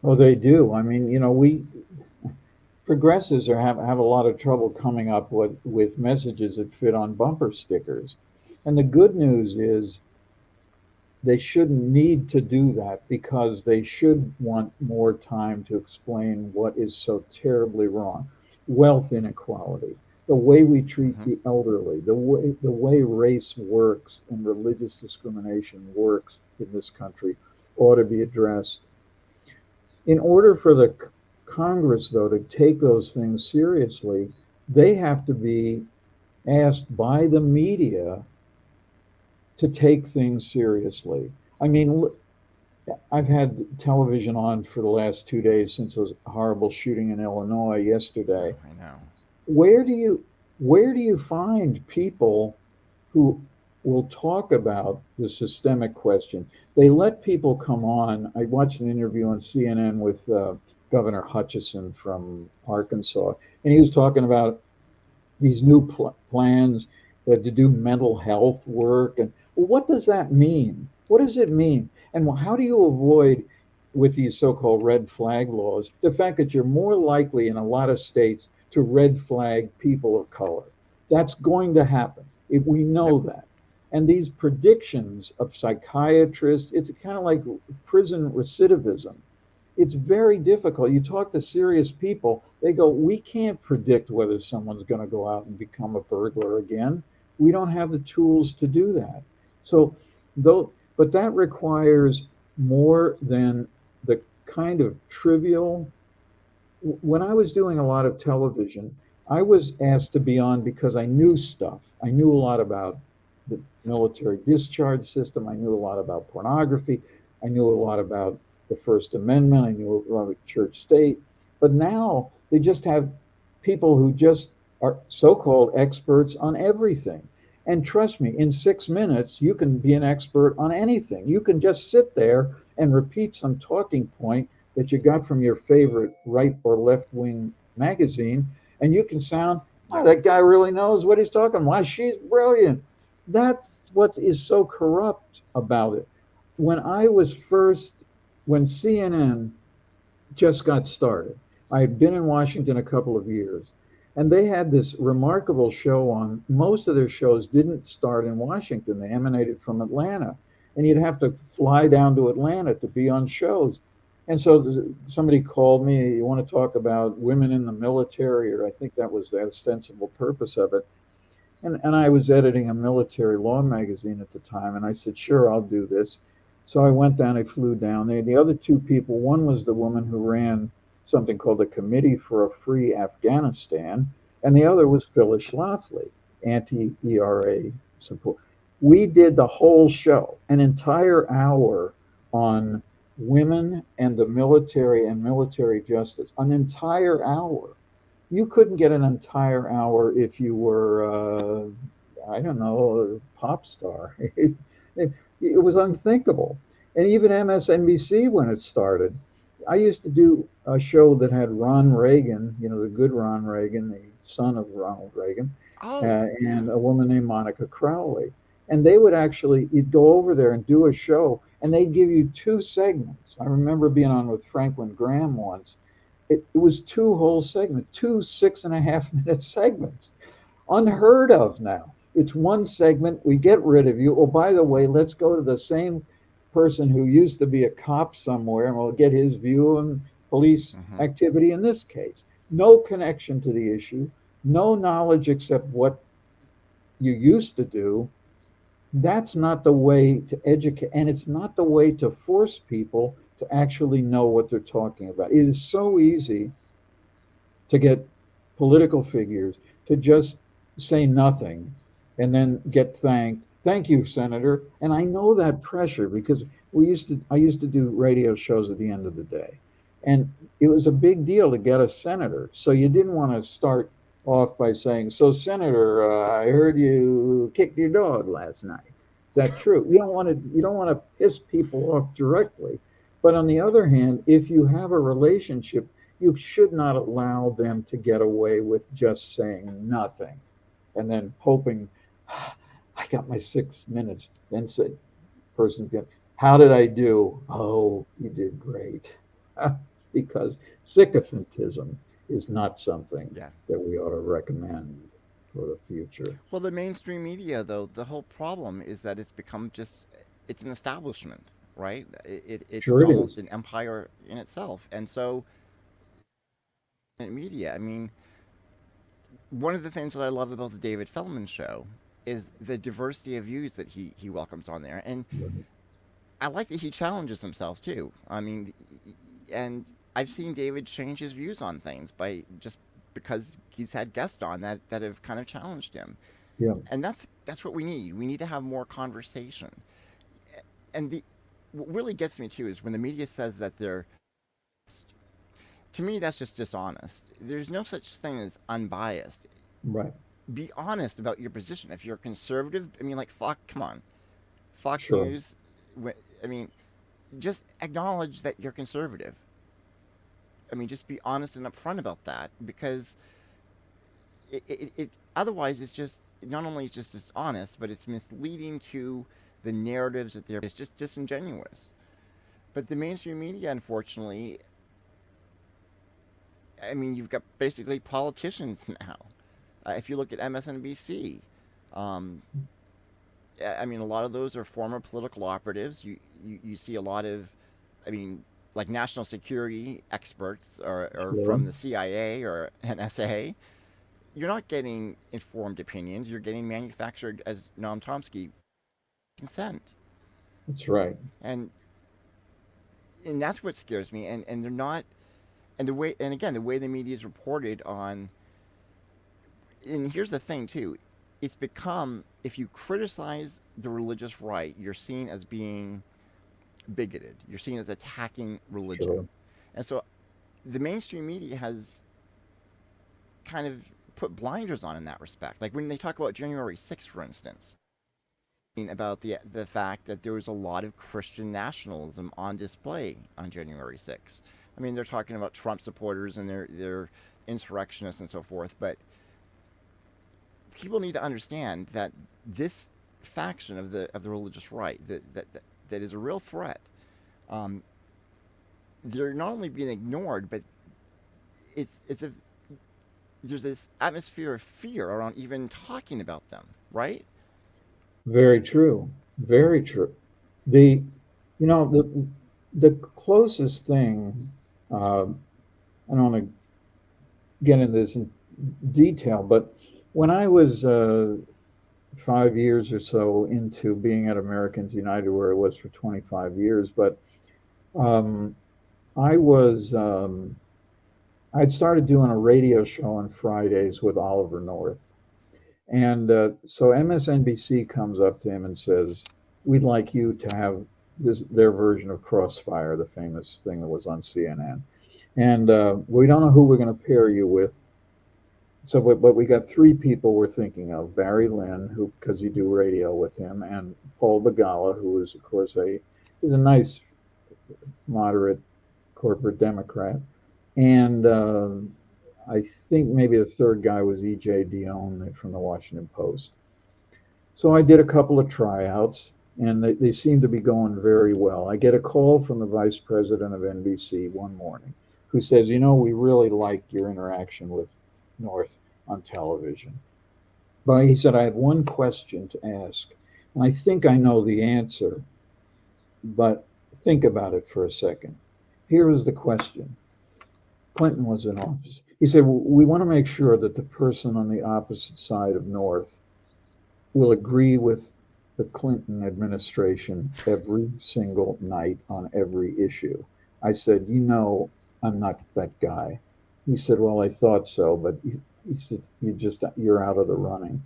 S2: Oh, they do. I mean, we progressives have a lot of trouble coming up with messages that fit on bumper stickers. And the good news is they shouldn't need to do that, because they should want more time to explain what is so terribly wrong. Wealth inequality, the way we treat the elderly, the way race works and religious discrimination works in this country ought to be addressed. In order for the Congress, though, to take those things seriously, they have to be asked by the media to take things seriously. I mean, I've had television on for the last 2 days since a horrible shooting in Illinois yesterday.
S1: I know.
S2: Where do you find people who will talk about the systemic question? They let people come on. I watched an interview on CNN with Governor Hutchison from Arkansas, and he was talking about these new plans to do mental health work. And well, what does that mean? What does it mean? And how do you avoid, with these so-called red flag laws, the fact that you're more likely in a lot of states to red flag people of color? That's going to happen. We know that. And these predictions of psychiatrists, it's kind of like prison recidivism. It's very difficult. You talk to serious people, they go, we can't predict whether someone's going to go out and become a burglar again. We don't have the tools to do that. So, though, but that requires more than the kind of trivial. When I was doing a lot of television, I was asked to be on because I knew stuff. I knew a lot about the military discharge system. I knew a lot about pornography. I knew a lot about the First Amendment. I knew a lot of church state. But now they just have people who just are so called experts on everything. And trust me, in 6 minutes, you can be an expert on anything. You can just sit there and repeat some talking point that you got from your favorite right or left wing magazine, and you can sound, oh,
S1: Yep.
S2: that guy really knows what he's talking. Why, she's brilliant. That's what is so corrupt about it. When I was first, when CNN just got started. I had been in Washington a couple of years, and they had this remarkable show on. Most of their shows didn't start in Washington, they emanated from Atlanta. And you'd have to fly down to Atlanta to be on shows. And so somebody called me, you want to talk about women in the military, or I think that was the ostensible purpose of it. And I was editing a military law magazine at the time, and I said, sure, I'll do this. So I went down, I flew down there. The other two people, one was the woman who ran something called the Committee for a Free Afghanistan, and the other was Phyllis Schlafly, anti-ERA support. We did the whole show, an entire hour on women and the military and military justice, an entire hour. You couldn't get an entire hour if you were, I don't know, a pop star. It was unthinkable. And even MSNBC, when it started, I used to do a show that had Ron Reagan, the good Ron Reagan, the son of Ronald Reagan,
S1: Oh, yeah.
S2: and a woman named Monica Crowley. And they would actually, you'd go over there and do a show, and they'd give you two segments. I remember being on with Franklin Graham once. It was two whole segments, two 6.5 minute segments. Unheard of now. It's one segment, we get rid of you. Oh, by the way, let's go to the same person who used to be a cop somewhere, and we'll get his view on police
S1: Hmm.
S2: activity in this case. No connection to the issue, no knowledge except what you used to do. That's not the way to educate, and it's not the way to force people to actually know what they're talking about. It is so easy to get political figures to just say nothing and then get thanked. Thank you, Senator. And I know that pressure because I used to do radio shows at the end of the day. And it was a big deal to get a senator. So you didn't want to start off by saying, so Senator, I heard you kicked your dog last night. Is that true? You don't want to piss people off directly. But on the other hand, if you have a relationship, you should not allow them to get away with just saying nothing and then hoping, I got my 6 minutes. Then say, person's going, how did I do? Oh, you did great. Because sycophantism is not something
S1: Yeah.
S2: that we ought to recommend for the future.
S1: Well, the mainstream media, though, the whole problem is that it's become just, it's an establishment, right? It's
S2: Sure it
S1: almost
S2: is.
S1: an empire in itself. And so, media, I mean, one of the things that I love about the David Feldman show is the diversity of views that he welcomes on there. And I like that he challenges himself too. I mean, and I've seen David change his views on things by just because he's had guests on that have kind of challenged him.
S2: Yeah,
S1: And that's what we need. We need to have more conversation. And the what really gets me too is when the media says that they're, to me that's just dishonest. There's no such thing as unbiased.
S2: right.
S1: Be honest about your position. If you're conservative, I mean, like, Fox, come on, Fox
S2: Sure.
S1: News. I mean, just acknowledge that you're conservative. I mean, just be honest and upfront about that because it otherwise it's just not only it's just dishonest, but it's misleading to the narratives that they're. It's just disingenuous. But the mainstream media, unfortunately, I mean, you've got basically politicians now. If you look at MSNBC, um, I mean, a lot of those are former political operatives. You see a lot of, I mean, like national security experts or
S2: Sure.
S1: from the CIA or NSA. You're not getting informed opinions. You're getting manufactured, as Noam Chomsky, consent.
S2: That's right.
S1: And and that's what scares me. And they're not. And the way, and again, the way the media is reported on. And here's the thing too, it's become, if you criticize the religious right, you're seen as being bigoted. You're seen as attacking religion.
S2: Sure.
S1: And so the mainstream media has kind of put blinders on in that respect. Like when they talk about January 6th, for instance, about the fact that there was a lot of Christian nationalism on display on January 6th. I mean, they're talking about Trump supporters and their insurrectionists and so forth, but people need to understand that this faction of the religious right that is a real threat. Um, they're not only being ignored, but it's a there's this atmosphere of fear around even talking about them, right?
S2: Very true. Very true. The, you know, the closest thing, I don't want to get into this in detail, but when I was 5 years or so into being at Americans United, where I was for 25 years, but um, I was I'd started doing a radio show on Fridays with Oliver North. And so MSNBC comes up to him and says, "We'd like you to have their version of Crossfire, the famous thing that was on CNN. And we don't know who we're going to pair you with. So, but we got three people we're thinking of: Barry Lynn, who because you do radio with him, and Paul Begala, who is of course is a nice moderate corporate Democrat, and I think maybe the third guy was E.J. Dion from the Washington Post. So I did a couple of tryouts, and they seemed to be going very well. I get a call from the vice president of NBC one morning who says, "You know, we really liked your interaction with North on television. But," he said, "I have one question to ask. And I think I know the answer, but think about it for a second. Here is the question." Clinton was in office. He said, "Well, we want to make sure that the person on the opposite side of North will agree with the Clinton administration every single night on every issue." I said, "You know, I'm not that guy." He said, "Well, I thought so, but," he said, "you're out of the running."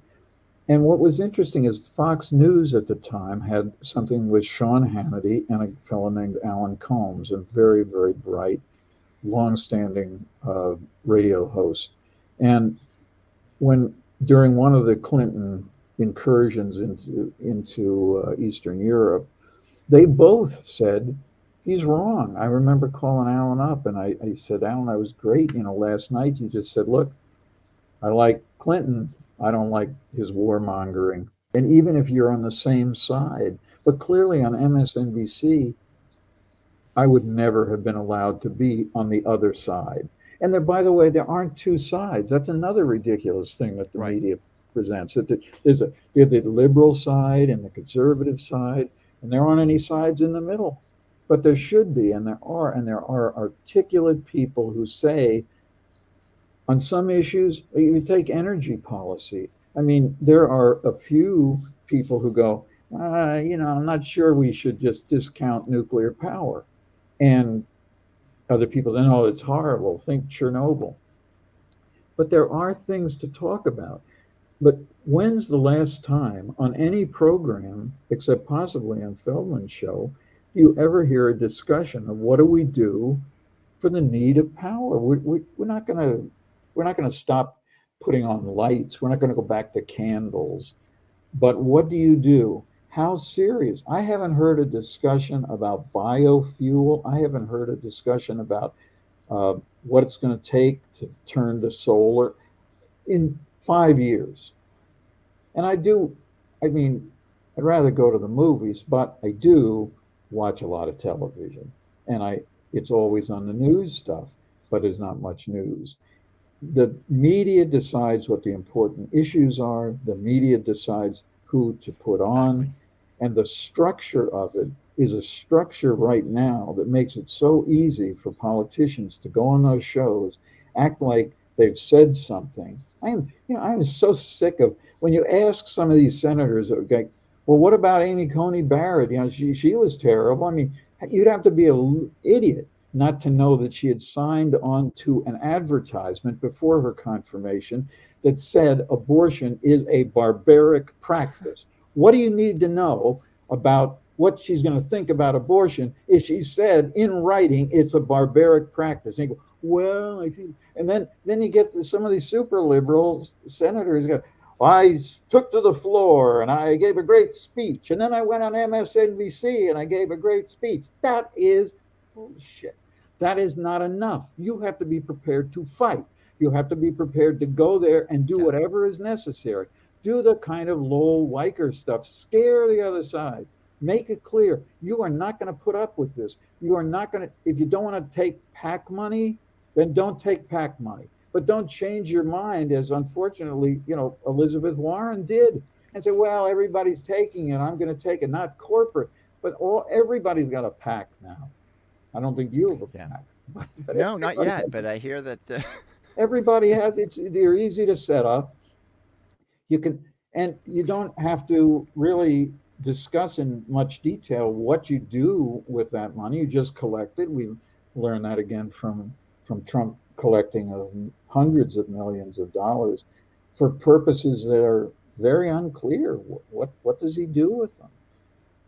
S2: And what was interesting is Fox News at the time had something with Sean Hannity and a fellow named Alan Colmes, a very, very bright, longstanding radio host. And when during one of the Clinton incursions into Eastern Europe, they both said he's wrong. I remember calling Alan up and I said, "Alan, that was great. You know, last night you just said, look, I like Clinton. I don't like his warmongering." And even if you're on the same side, but clearly on MSNBC, I would never have been allowed to be on the other side. And there, by the way, there aren't two sides. That's another ridiculous thing that the
S1: Right.
S2: media presents. That there's the liberal side and the conservative side, and there aren't any sides in the middle. But there should be, and there are articulate people who say, on some issues, you take energy policy. I mean, there are a few people who go, I'm not sure we should just discount nuclear power. And other people say, "No, it's horrible. Think Chernobyl." But there are things to talk about. But when's the last time on any program, except possibly on Feldman's show, do you ever hear a discussion of what do we do for the need of power? We're not going to stop putting on lights. We're not going to go back to candles. But what do you do? How serious? I haven't heard a discussion about biofuel. I haven't heard a discussion about what it's going to take to turn to solar in 5 years. And I mean, I'd rather go to the movies, but I do watch a lot of television. And it's always on the news stuff, but there's not much news. The media decides what the important issues are. The media decides who to put
S1: Exactly.
S2: on. And the structure of it is a structure right now that makes it so easy for politicians to go on those shows, act like they've said something. I'm so sick of when you ask some of these senators, okay, well, what about Amy Coney Barrett? She was terrible. I mean, you'd have to be an idiot not to know that she had signed on to an advertisement before her confirmation that said abortion is a barbaric practice. What do you need to know about what she's going to think about abortion if she said in writing it's a barbaric practice? And you go, well, I think, and then you get to some of these super liberals senators go, well, I took to the floor and I gave a great speech, and then I went on MSNBC and I gave a great speech. That is bullshit. That is not enough. You have to be prepared to fight. You have to be prepared to go there and do
S1: Yeah.
S2: whatever is necessary. Do the kind of Lowell Weicker stuff. Scare the other side. Make it clear you are not going to put up with this. You are not going to, if you don't want to take PAC money, then don't take PAC money. But don't change your mind, as unfortunately, Elizabeth Warren did, and say, well, everybody's taking it. I'm going to take it, not corporate, but everybody's got a PAC now. I don't think you have a
S1: Yeah.
S2: PAC, but
S1: No, not
S2: everybody
S1: yet.
S2: has,
S1: But I hear that.
S2: everybody has. They're easy to set up. You can, and you don't have to really discuss in much detail what you do with that money. You just collect it. We learned that again from Trump collecting of hundreds of millions of dollars for purposes that are very unclear. What does he do with them?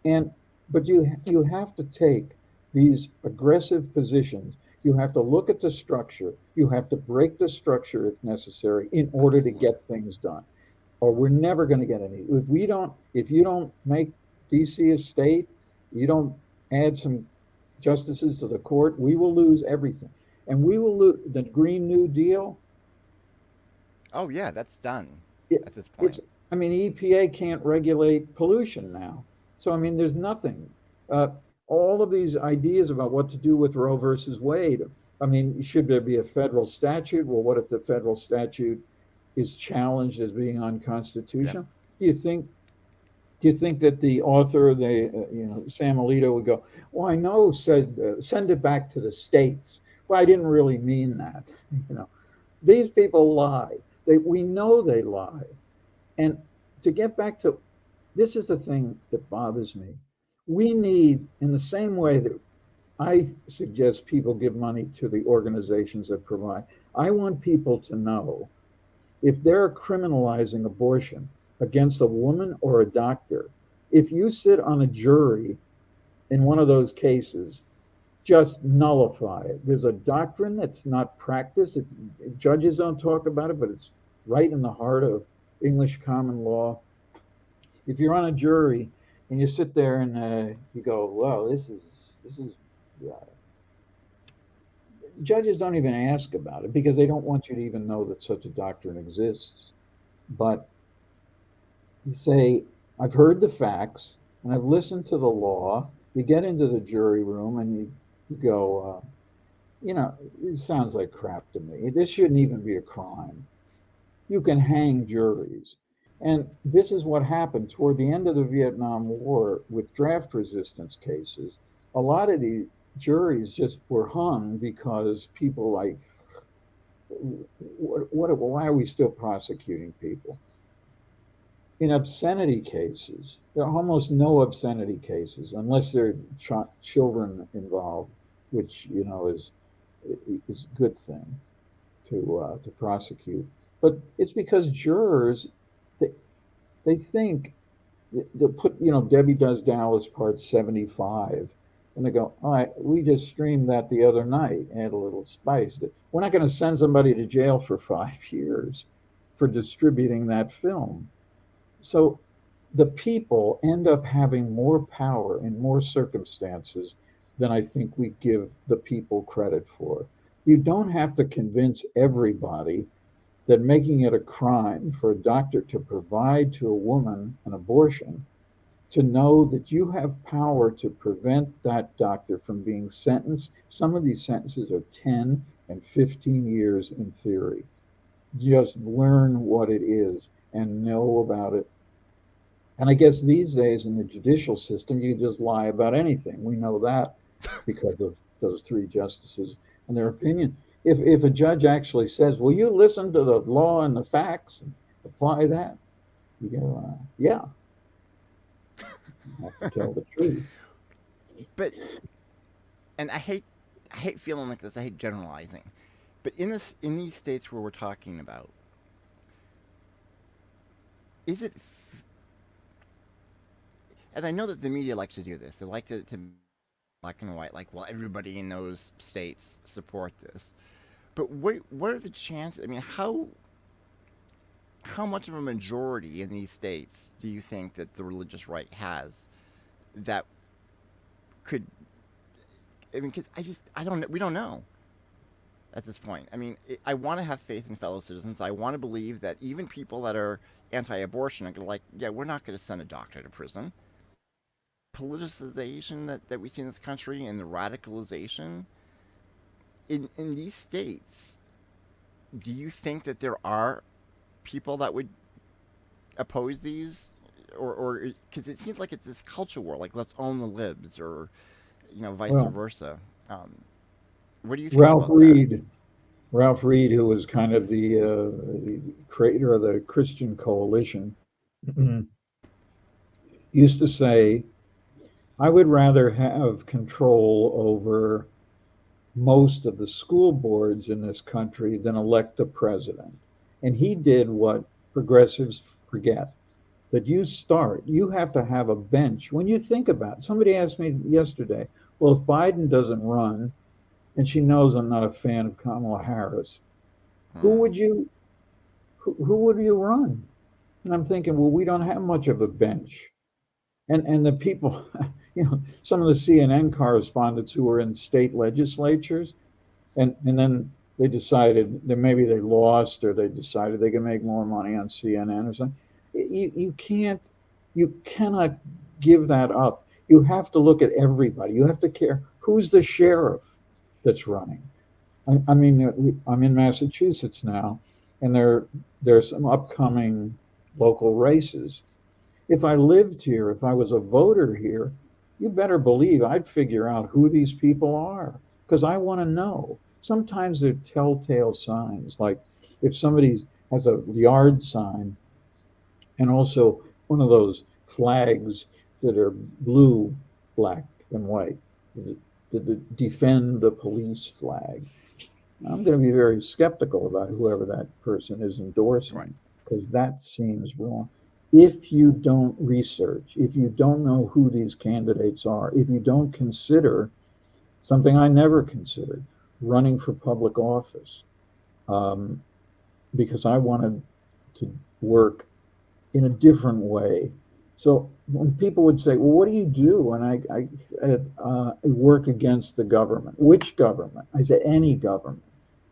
S2: And but you have to take these aggressive positions. You have to look at the structure. You have to break the structure if necessary in order to
S1: Absolutely.
S2: get things done, or we're never going to get any. If you don't make DC a state, you don't add some justices to the court, we will lose everything, and we will lose the Green New Deal.
S1: Oh yeah, that's done
S2: It,
S1: at this point.
S2: it's, I mean, the EPA can't regulate pollution now, so I mean, there's nothing. Uh, all of these ideas about what to do with Roe versus Wade. I mean, should there be a federal statute? Well, what if the federal statute is challenged as being
S1: Yeah.
S2: unconstitutional? Do you think do you think that the author, Sam Alito, would go, "Well, I know said send it back to the states." Well, I didn't really mean that. You know, these people lie. We know they lie. And to get back to this is the thing that bothers me. We need, in the same way that I suggest people give money to the organizations that provide, I want people to know if they're criminalizing abortion against a woman or a doctor, if you sit on a jury in one of those cases, just nullify it. There's a doctrine that's not practiced. Judges don't talk about it, but it's right in the heart of English common law. If you're on a jury and you sit there and you go, "Well, this is," uh, judges don't even ask about it because they don't want you to even know that such a doctrine exists. But you say, I've heard the facts and I've listened to the law. You get into the jury room and you go, it sounds like crap to me. This shouldn't even be a crime. You can hang juries. And this is what happened toward the end of the Vietnam War with draft resistance cases. A lot of the juries just were hung because people like, why are we still prosecuting people? In obscenity cases, there are almost no obscenity cases unless there are children involved, which is a good thing to prosecute. But it's because jurors they, they think they put Debbie Does Dallas Part 75, and they go, all right, we just streamed that the other night, add a little spice. We're not going to send somebody to jail for 5 years for distributing that film. So the people end up having more power in more circumstances than I think we give the people credit for. You don't have to convince everybody that making it a crime for a doctor to provide to a woman an abortion to know that you have power to prevent that doctor from being sentenced. Some of these sentences are 10 and 15 years in theory. Just learn what it is and know about it And I guess these days in the judicial system, you just lie about anything. We know that because of those three justices and their opinion. If a judge actually says, "Will you listen to the law and the facts and apply that?" You go, "Yeah, I have to tell the truth."
S1: But and I hate feeling like this. I hate generalizing. But in these states where we're talking about, is it and I know that the media likes to do this. They like to black and white, like, well, everybody in those states support this. But what are the chances? I mean, how much of a majority in these states do you think that the religious right has that could? I mean, because I don't we don't know at this point. I mean, I want to have faith in fellow citizens. I want to believe that even people that are anti-abortion are going to like, yeah, we're not going to send a doctor to prison. Politicization that we see in this country and the radicalization in these states, do you think that there are people that would oppose these, or because it seems like it's this culture war, like let's own the libs, or vice
S2: Well,
S1: versa. Um, what do you think
S2: Ralph
S1: about that?
S2: Reed, Ralph Reed, who was kind of the creator of the Christian Coalition, used to say, "I would rather have control over most of the school boards in this country than elect a president." And he did what progressives forget, that you have to have a bench. When you think about it, somebody asked me yesterday, well, if Biden doesn't run, and she knows I'm not a fan of Kamala Harris, who
S1: Hmm.
S2: would you who would you run? And I'm thinking, well, we don't have much of a bench. And the people, some of the CNN correspondents who were in state legislatures, and then they decided that maybe they lost, or they decided they can make more money on CNN or something. You cannot give that up. You have to look at everybody. You have to care who's the sheriff that's running. I mean, I'm in Massachusetts now, and there's some upcoming local races. If I lived here, if I was a voter here, you better believe I'd figure out who these people are, because I want to know. Sometimes they're telltale signs, like if somebody has a yard sign and also one of those flags that are blue, black, and white, the defend the police flag. I'm going to be very skeptical about whoever that person is
S1: Right.
S2: endorsing, because that seems wrong. If you don't research, if you don't know who these candidates are, if you don't consider something I never considered, running for public office, um, because I wanted to work in a different way. So when people would say, "Well, what do you do?" and I work against the government. Which government? I said, any government,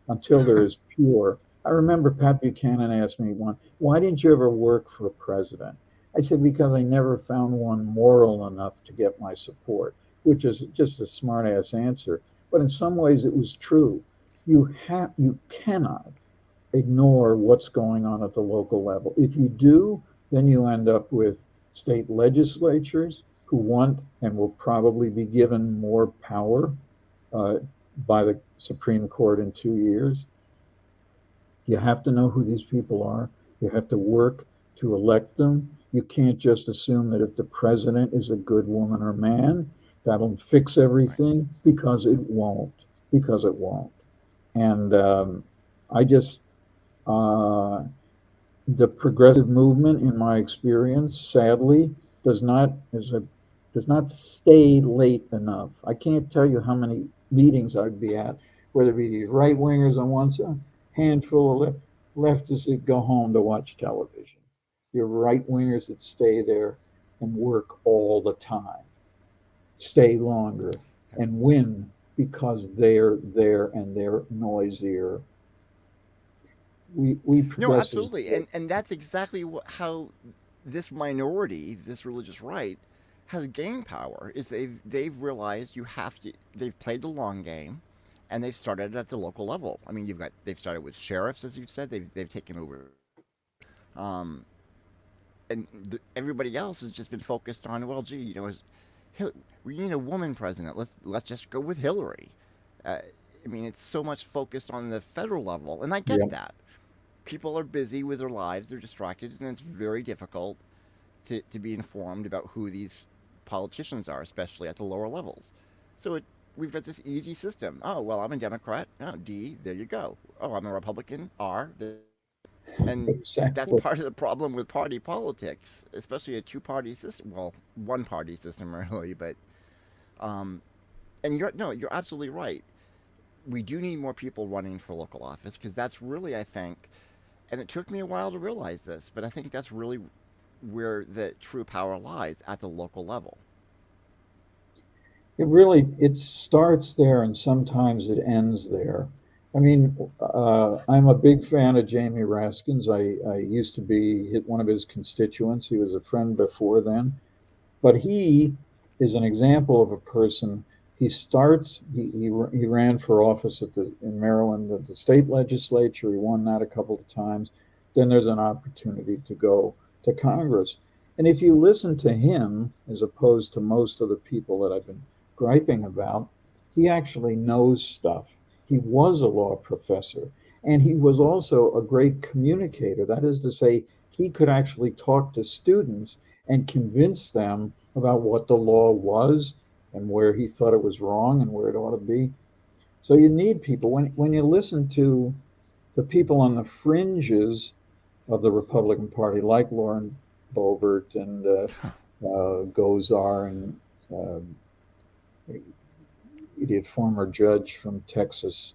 S2: until there is pure. I remember Pat Buchanan asked me one, "Why didn't you ever work for a president?" I said, "Because I never found one moral enough to get my support," which is just a smart ass answer. But in some ways, it was true. You cannot ignore what's going on at the local level. If you do, then you end up with state legislatures who want and will probably be given more power uh, by the Supreme Court in 2 years. You have to know who these people are. You have to work to elect them. You can't just assume that if the president is a good woman or man, that'll fix
S1: Right.
S2: everything, because it won't. Because it won't. And I just, uh, the progressive movement, in my experience, sadly, does not is a does not stay late enough. I can't tell you how many meetings I'd be at, whether it be these right wingers on one side, handful of leftists that go home to watch television. Your right wingers that stay there and work all the time, stay longer, and win because they're there and they're noisier. We
S1: No,
S2: progressives.
S1: absolutely, and that's exactly how this minority, this religious right, has gained power. Is they've realized you have to. They've played the long game, and they've started at the local level. I mean, they've started with sheriffs, as you've said. They've taken over. Um, and everybody else has just been focused on, well, gee, we need a woman president. Let's just go with Hillary. I mean, it's so much focused on the federal level, and I get
S2: Yeah.
S1: that. People are busy with their lives; they're distracted, and it's very difficult to be informed about who these politicians are, especially at the lower levels. So we've got this easy system. Oh, well, I'm a Democrat. Oh, D, there you go. Oh, I'm a Republican. R, and that's
S2: Exactly.
S1: part of the problem with party politics, especially a two-party system. Well, one-party system really, but um, and you're no, you're absolutely right. We do need more people running for local office because that's really, I think, and it took me a while to realize this, but I think that's really where the true power lies at the local level.
S2: It starts there and sometimes it ends there. I mean, I'm a big fan of Jamie Raskins. I used to be one of his constituents. He was a friend before then. But he is an example of a person. He ran for office in Maryland at the state legislature. He won that a couple of times. Then there's an opportunity to go to Congress. And if you listen to him, as opposed to most of the people that I've been griping about, he actually knows stuff. He was a law professor, and he was also a great communicator. That is to say, he could actually talk to students and convince them about what the law was and where he thought it was wrong and where it ought to be. So you need people. When you listen to the people on the fringes of the Republican Party, like Lauren Boebert and Gozar and uh, idiot former judge from Texas,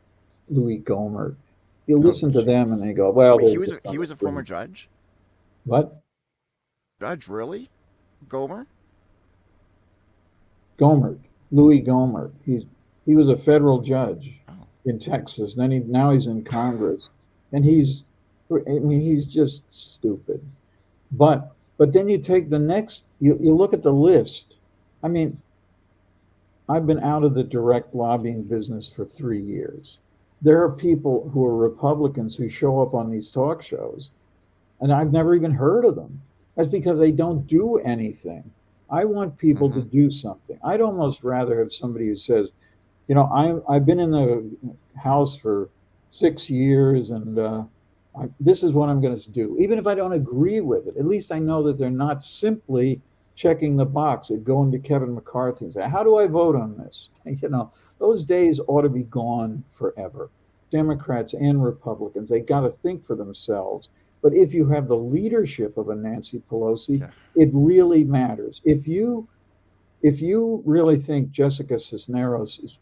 S2: Louis Gohmert, you
S1: Oh,
S2: listen to them and
S1: jeez.
S2: they go, well,
S1: Wait,
S2: they're just on
S1: he
S2: the
S1: was a former
S2: fringe.
S1: judge.
S2: What?
S1: Judge, really? Gomer?
S2: Gohmert, Louis Gohmert. He was a federal judge
S1: Oh,
S2: in Texas. Now he's in Congress, and he's just stupid. But then you take the next. You look at the list. I mean, I've been out of the direct lobbying business for 3 years. There are people who are Republicans who show up on these talk shows and I've never even heard of them. That's because they don't do anything. I want people to
S1: mm-hmm.
S2: do something. I'd almost rather have somebody who says, I've been in the House for 6 years, and this is what I'm going to do. Even if I don't agree with it, at least I know that they're not simply checking the box or going to Kevin McCarthy and say, "How do I vote on this?" Those days ought to be gone forever. Democrats and Republicans, they got to think for themselves. But if you have the leadership of a Nancy Pelosi,
S1: Yeah,
S2: it really matters. If you really think Jessica Cisneros is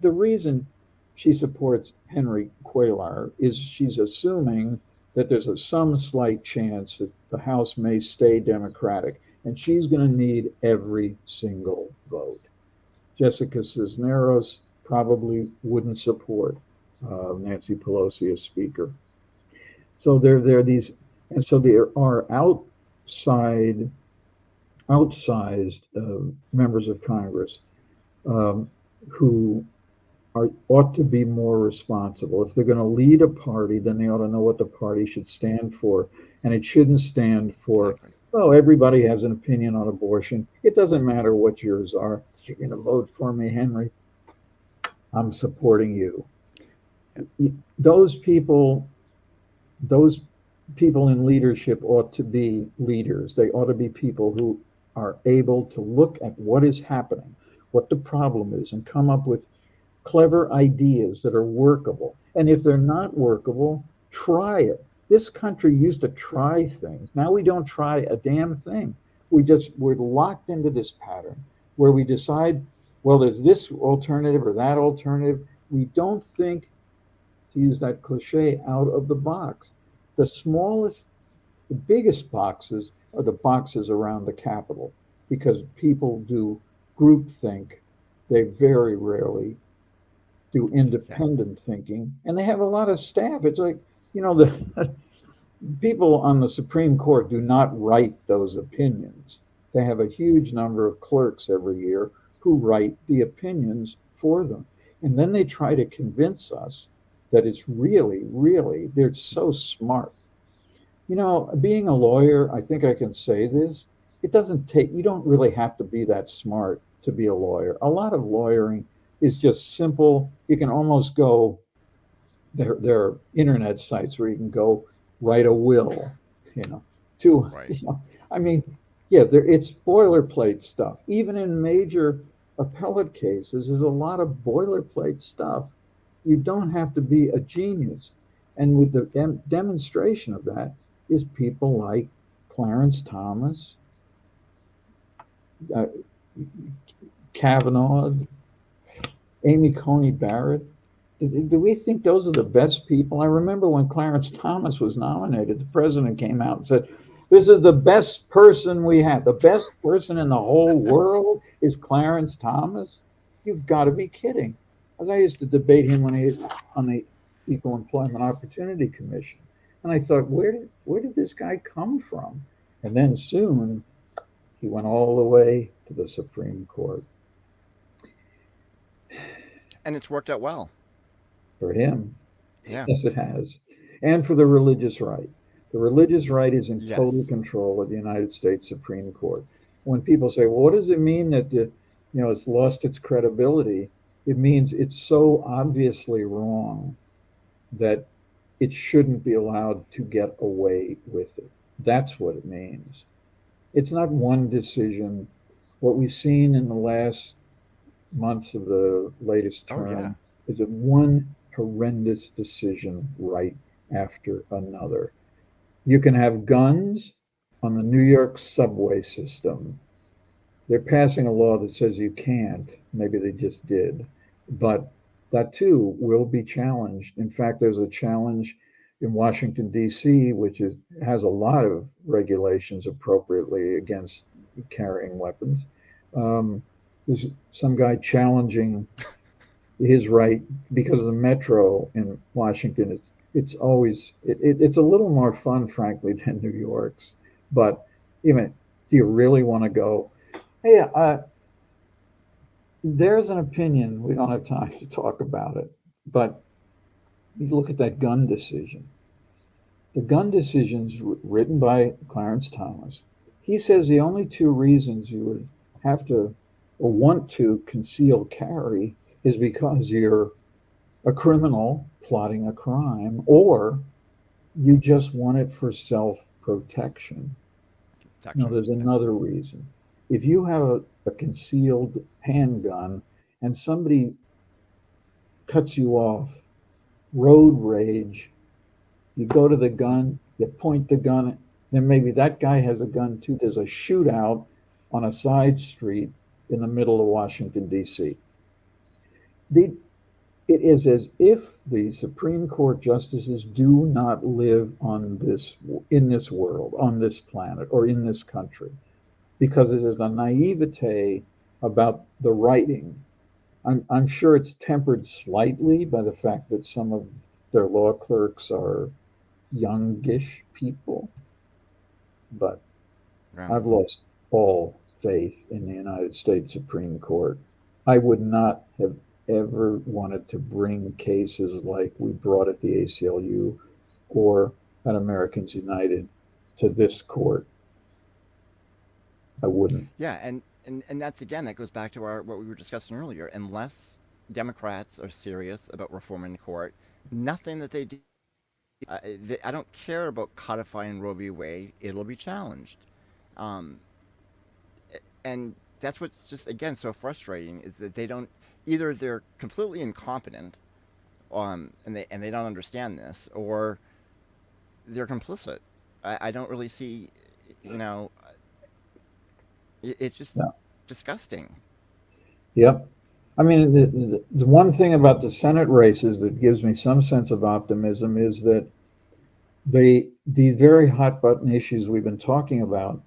S2: the reason she supports Henry Cuellar is she's assuming that there's some slight chance that the House may stay Democratic, and she's going to need every single vote. Jessica Cisneros probably wouldn't support Nancy Pelosi as Speaker. So there are these, and so there are outsized members of Congress um, who ought to be more responsible. If they're going to lead a party, then they ought to know what the party should stand for, and it shouldn't stand for,
S1: exactly.
S2: oh, everybody has an opinion on abortion. It doesn't matter what yours are. You're going to vote for me, Henry. I'm supporting you.
S1: Yeah,
S2: Those people, those people in leadership ought to be leaders. They ought to be people who are able to look at what is happening, what the problem is, and come up with clever ideas that are workable. And if they're not workable, try it. This country used to try things. Now we don't try a damn thing. We're locked into this pattern where we decide, well, there's this alternative or that alternative. We don't think, to use that cliche, out of the box. The smallest, the biggest boxes are the boxes around the Capitol because people do groupthink. They very rarely do
S1: yeah,
S2: independent thinking, and they have a lot of staff. It's like, the people on the Supreme Court do not write those opinions. They have a huge number of clerks every year who write the opinions for them. And then they try to convince us that it's really, really, they're so smart. Being a lawyer, I think I can say this. You don't really have to be that smart to be a lawyer. A lot of lawyering is just simple. You can almost go, there are internet sites where you can go write a will, you know, to,
S1: Right.
S2: I mean, yeah, it's boilerplate stuff. Even in major appellate cases, there's a lot of boilerplate stuff. You don't have to be a genius. And with the demonstration of that is people like Clarence Thomas, uh, Kavanaugh, Amy Coney Barrett. Do we think those are the best people? I remember when Clarence Thomas was nominated, the president came out and said, "This is the best person we have. The best person in the whole world is Clarence Thomas." You've got to be kidding. As I used to debate him when he on the Equal Employment Opportunity Commission, and I thought, where did this guy come from? And then soon he went all the way to the Supreme Court.
S1: And it's worked out well.
S2: For him,
S1: Yeah.
S2: yes, it has. And for the religious right. The religious right is in total
S1: Yes.
S2: control of the United States Supreme Court. When people say, well, what does it mean that it's lost its credibility? It means it's so obviously wrong that it shouldn't be allowed to get away with it. That's what it means. It's not one decision. What we've seen in the last months of the latest
S1: Oh, yeah.
S2: term is a one horrendous decision right after another. You can have guns on the New York subway system. They're passing a law that says you can't. Maybe they just did. But that too will be challenged. In fact, there's a challenge in Washington, D.C., which has a lot of regulations appropriately against carrying weapons. There's some guy challenging his right because of the metro in Washington. It's a little more fun, frankly, than New York's. But even do you really want to go? Hey, there's an opinion. We don't have time to talk about it, but you look at that gun decision. The gun decision's written by Clarence Thomas. He says the only two reasons you would have to or want to conceal carry is because you're a criminal plotting a crime, or you just want it for self protection. No,
S1: Protection.
S2: there's
S1: Yeah.
S2: another reason. If you have a concealed handgun and somebody cuts you off, road rage, you go to the gun, you point the gun, then maybe that guy has a gun too. There's a shootout on a side street in the middle of Washington, D.C. The, it is as if the Supreme Court justices do not live in this world, on this planet, or in this country, because it is a naivete about the writing. I'm sure it's tempered slightly by the fact that some of their law clerks are youngish people, but
S1: Yeah.
S2: I've lost all faith in the United States Supreme Court. I would not have ever wanted to bring cases like we brought at the ACLU or at Americans United to this court. I wouldn't.
S1: Yeah. And that's again, that goes back to our what we were discussing earlier. Unless Democrats are serious about reforming the court, nothing that they do. I don't care about codifying Roe v. Wade. It'll be challenged. Um, and that's what's just again so frustrating is that they don't either they're completely incompetent and they don't understand this or they're complicit. I don't really see, you know, it's just
S2: Yeah.
S1: disgusting.
S2: Yep. I mean, the one thing about the Senate races that gives me some sense of optimism is that these very hot button issues we've been talking about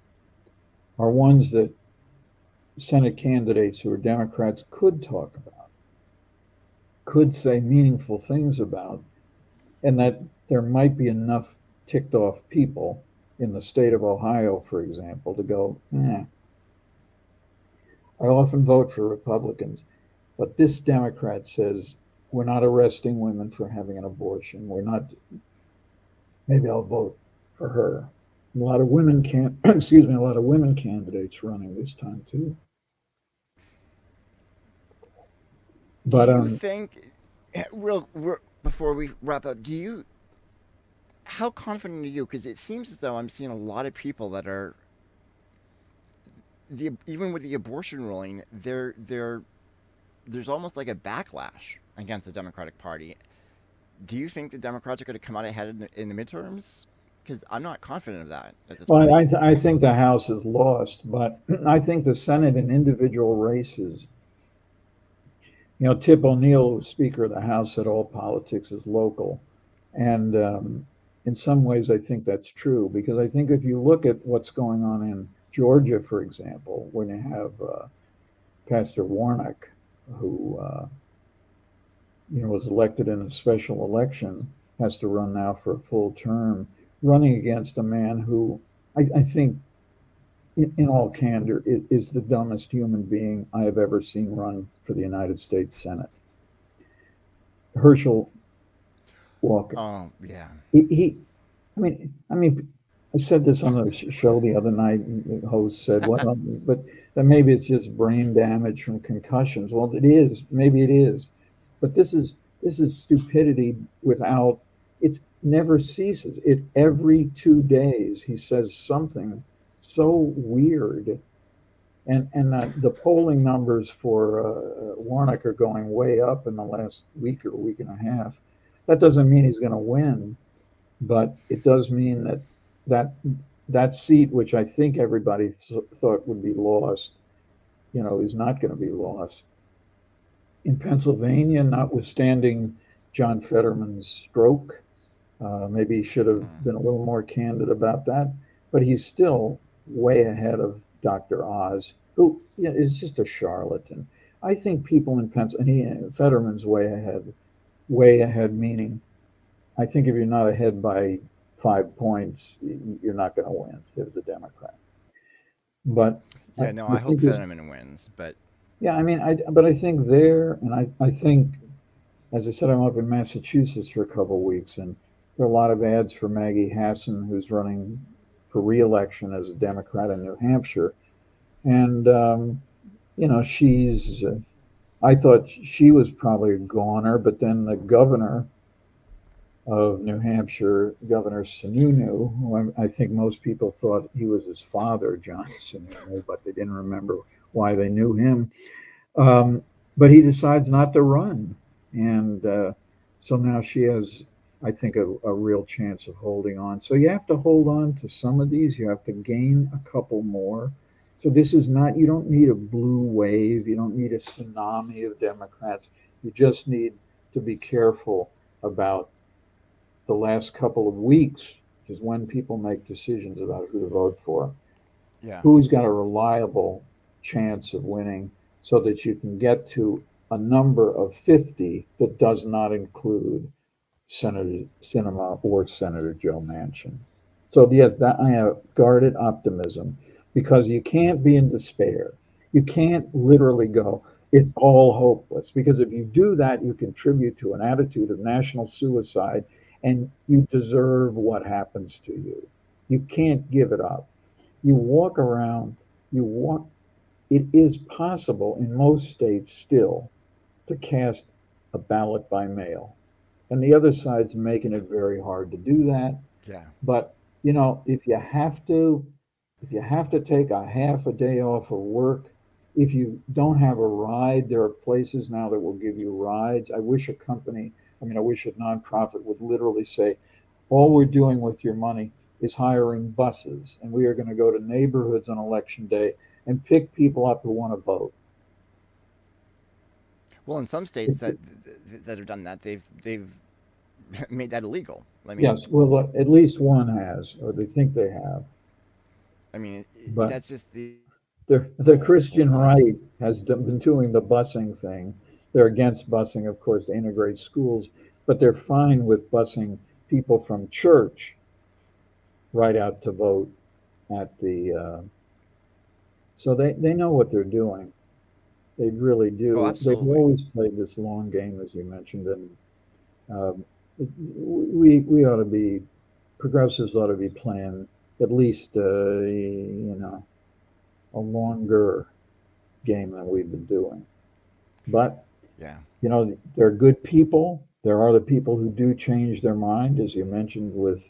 S2: are ones that Senate candidates who are Democrats could talk about, could say meaningful things about, and that there might be enough ticked off people in the state of Ohio, for example, to go, I often vote for Republicans, but this Democrat says we're not arresting women for having an abortion. We're not, maybe I'll vote for her. A lot of women can't. Excuse me. A lot of women candidates running this time too.
S1: Do
S2: But
S1: you think, real before we wrap up, do you how confident are you? Because it seems as though I'm seeing a lot of people that are even with the abortion ruling, there's almost like a backlash against the Democratic Party. Do you think the Democrats are going to come out ahead in the midterms? Because I'm not confident of that at this
S2: well,
S1: point.
S2: I think the House is lost, but I think the Senate in individual races. Tip O'Neill, Speaker of the House, said all politics is local, and in some ways, I think that's true because I think if you look at what's going on in Georgia, for example, when you have Pastor Warnock, who was elected in a special election, has to run now for a full term, running against a man who I think, in all candor, is the dumbest human being I have ever seen run for the United States Senate. Herschel Walker.
S1: Oh yeah,
S2: He I mean, I said this on the show the other night. And the host said, "Well, but then maybe it's just brain damage from concussions." Well, it is. Maybe it is, but this is stupidity without. It never ceases. It every 2 days he says something so weird, and the polling numbers for Warnock are going way up in the last week or week and a half. That doesn't mean he's going to win, but it does mean that that seat, which I think everybody thought would be lost, is not going to be lost. In Pennsylvania, notwithstanding John Fetterman's stroke, maybe he should have been a little more candid about that, but he's still way ahead of Dr. Oz, who is just a charlatan. I think people in Pennsylvania, Fetterman's way ahead, meaning I think if you're not ahead by 5 points, you're not going to win as a Democrat. But
S1: yeah. No,
S2: I
S1: I hope
S2: think is
S1: Fetterman wins, but
S2: yeah. I mean, but I think there, and I think, as I said, I'm up in Massachusetts for a couple of weeks, and there are a lot of ads for Maggie Hassan, who's running for reelection as a Democrat in New Hampshire, and she's. I thought she was probably a goner, but then the governor of New Hampshire, Governor Sununu, who I think most people thought he was his father, John Sununu, but they didn't remember why they knew him. Um, but he decides not to run. And so now she has, I think, a real chance of holding on. So you have to hold on to some of these. You have to gain a couple more. So this is not, you don't need a blue wave. You don't need a tsunami of Democrats. You just need to be careful about the last couple of weeks, which is when people make decisions about who to vote for,
S1: yeah,
S2: who's got a reliable chance of winning so that you can get to a number of 50 that does not include Senator Sinema or Senator Joe Manchin. So, yes, that I have guarded optimism because you can't be in despair. You can't literally go, it's all hopeless. Because if you do that, you contribute to an attitude of national suicide and you deserve what happens to you. You can't give it up. You walk around, you walk, it is possible in most states still to cast a ballot by mail. And the other side's making it very hard to do that.
S1: yeah.
S2: But if you have to take a half a day off of work, if you don't have a ride, there are places now that will give you rides. I wish a nonprofit would literally say, all we're doing with your money is hiring buses, and we are going to go to neighborhoods on election day and pick people up who want to vote.
S1: Well, in some states that have done that, they've made that illegal. I mean,
S2: Yes, well, at least one has, or they think they have.
S1: that's
S2: But
S1: just
S2: the
S1: whole
S2: Christian
S1: thing.
S2: right has been doing the busing thing. They're against busing, of course, to integrate schools, but they're fine with busing people from church right out to vote at the. So they know what they're doing. They really
S1: Oh,
S2: do. They've
S1: absolutely.
S2: always played this long game, as you mentioned, and we ought to be. progressives ought to be playing at least, a longer game than we've been doing. But,
S1: Yeah.
S2: there are good people. There are the people who do change their mind, as you mentioned with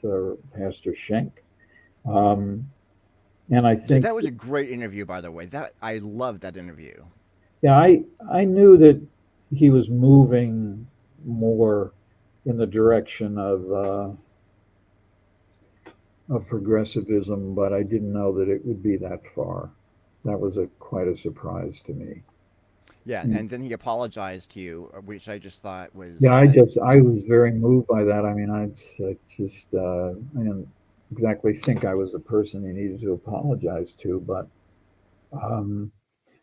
S2: Pastor Schenk. Um, and I
S1: Yeah,
S2: think,
S1: that was a great interview, by the way. That I loved that interview.
S2: yeah, I knew that he was moving more in the direction of progressivism, but I didn't know that it would be that far. That was quite a surprise to me.
S1: Yeah, and then he apologized to you, which I just thought
S2: Yeah,
S1: was
S2: I was very moved by that. I mean, I didn't exactly think I was the person he needed to apologize to, but um,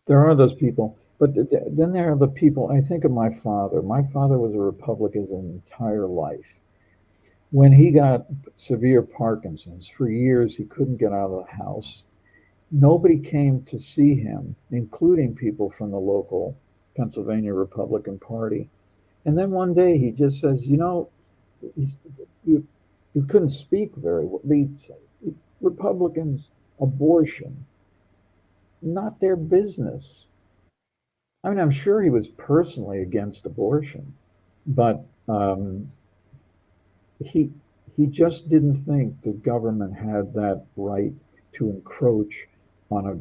S2: there are those people. But then there are the people. I think of my father. My father was a Republican his entire life. When he got severe Parkinson's, for years he couldn't get out of the house. Nobody came to see him, including people from the local Pennsylvania Republican Party. And then one day he just says, he's, you, you couldn't speak very well. Republicans, abortion, not their business. I mean, I'm sure he was personally against abortion, but he he just didn't think the government had that right to encroach on a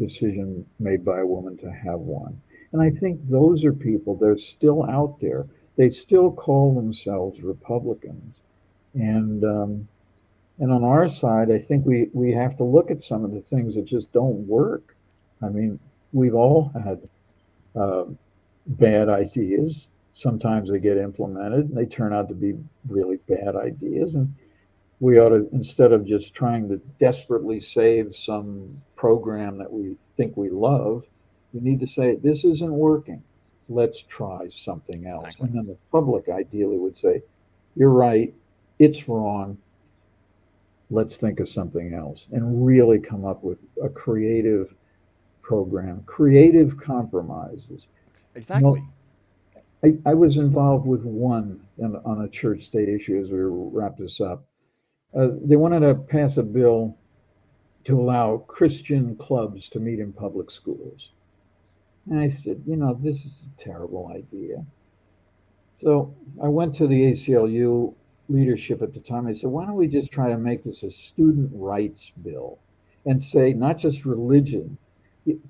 S2: decision made by a woman to have one. And I think those are people, they're still out there. They still call themselves Republicans. And and on our side, I think we have to look at some of the things that just don't work. I mean, we've all had uh, bad ideas. Sometimes they get implemented and they turn out to be really bad ideas. And we ought to, instead of just trying to desperately save some program that we think we love, we need to say, this isn't working. Let's try something else.
S1: exactly.
S2: And then the public ideally would say, you're right, it's wrong. Let's think of something else and really come up with a creative program, creative compromises. You know,
S1: Exactly.
S2: I was involved with one on a church state issue as we wrap this up. They wanted to pass a bill to allow Christian clubs to meet in public schools. And I said, this is a terrible idea. So I went to the ACLU leadership at the time. I said, why don't we just try to make this a student rights bill and say not just religion,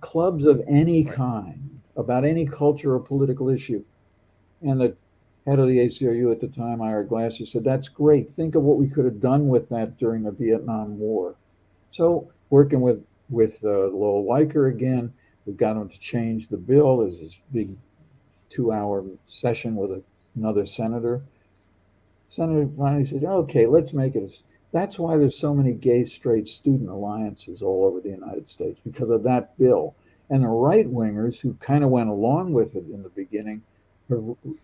S2: clubs of any
S1: Right.
S2: kind about any culture or political issue. And the head of the ACLU at the time, Ira Glasser, said, that's great. Think of what we could have done with that during the Vietnam War. So working with Lowell Weicker again, we got him to change the bill. There's this big 2-hour session with another senator. Senator finally said, okay, let's make it. That's why there's so many gay, straight student alliances all over the United States, because of that bill. And the right wingers who kind of went along with it in the beginning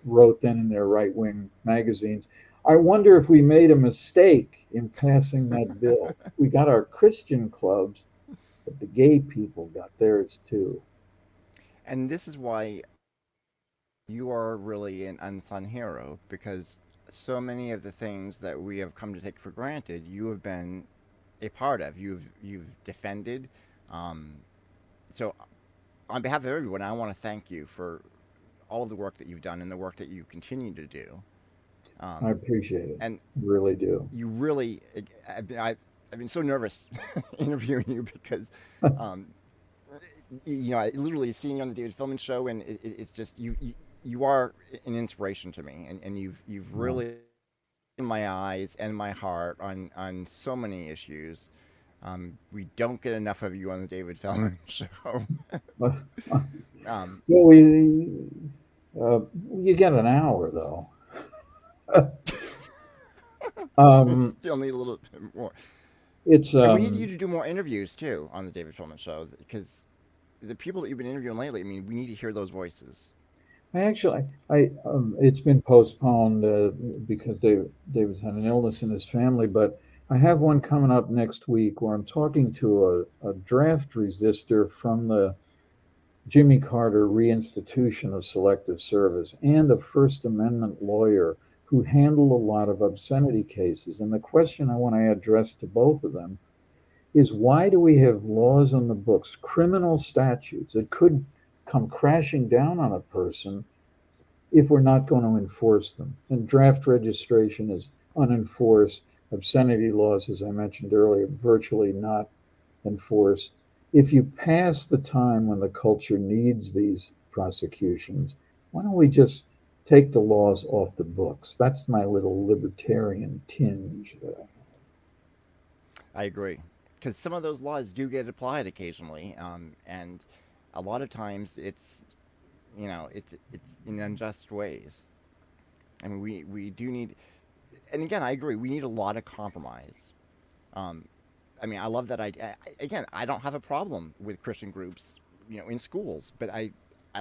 S2: wrote then in their right wing magazines, I wonder if we made a mistake in passing that bill. We got our Christian clubs, but the gay people got theirs too.
S1: And this is why you are really an unsung hero, because so many of the things that we have come to take for granted, you have been a part of. You've defended. Um, so, on behalf of everyone, I want to thank you for all of the work that you've done and the work that you continue to do.
S2: I
S1: Um,
S2: appreciate it.
S1: and
S2: Really do.
S1: you really, I've been so nervous interviewing you because, um, I literally seeing you on the David Philman show, and it's just you are an inspiration to me, and you've
S2: Well,
S1: really in my eyes and my heart on so many issues. We don't get enough of you on the David Philman show. um,
S2: well, uh, you get an hour though.
S1: we
S2: um,
S1: still need a little bit more,
S2: it's
S1: and we need you to do more interviews too on the David Philman show, because the people that you've been interviewing lately, I mean, we need to hear those voices.
S2: I actually, it's been postponed because David's had an illness in his family, but I have one coming up next week where I'm talking to a draft resistor from the Jimmy Carter reinstitution of selective service and a First Amendment lawyer who handle a lot of obscenity cases. And the question I want to address to both of them is, why do we have laws on the books, criminal statutes that could come crashing down on a person if we're not going to enforce them? And draft registration is unenforced. Obscenity laws, as I mentioned earlier, virtually not enforced. If you pass the time when the culture needs these prosecutions, why don't we just take the laws off the books? That's my little libertarian tinge there.
S1: I agree, because some of those laws do get applied occasionally, and a lot of times it's in unjust ways. I mean, we do need, and again, I agree, we need a lot of compromise. Um, I mean, I love that idea. Again, I don't have a problem with Christian groups, in schools, but I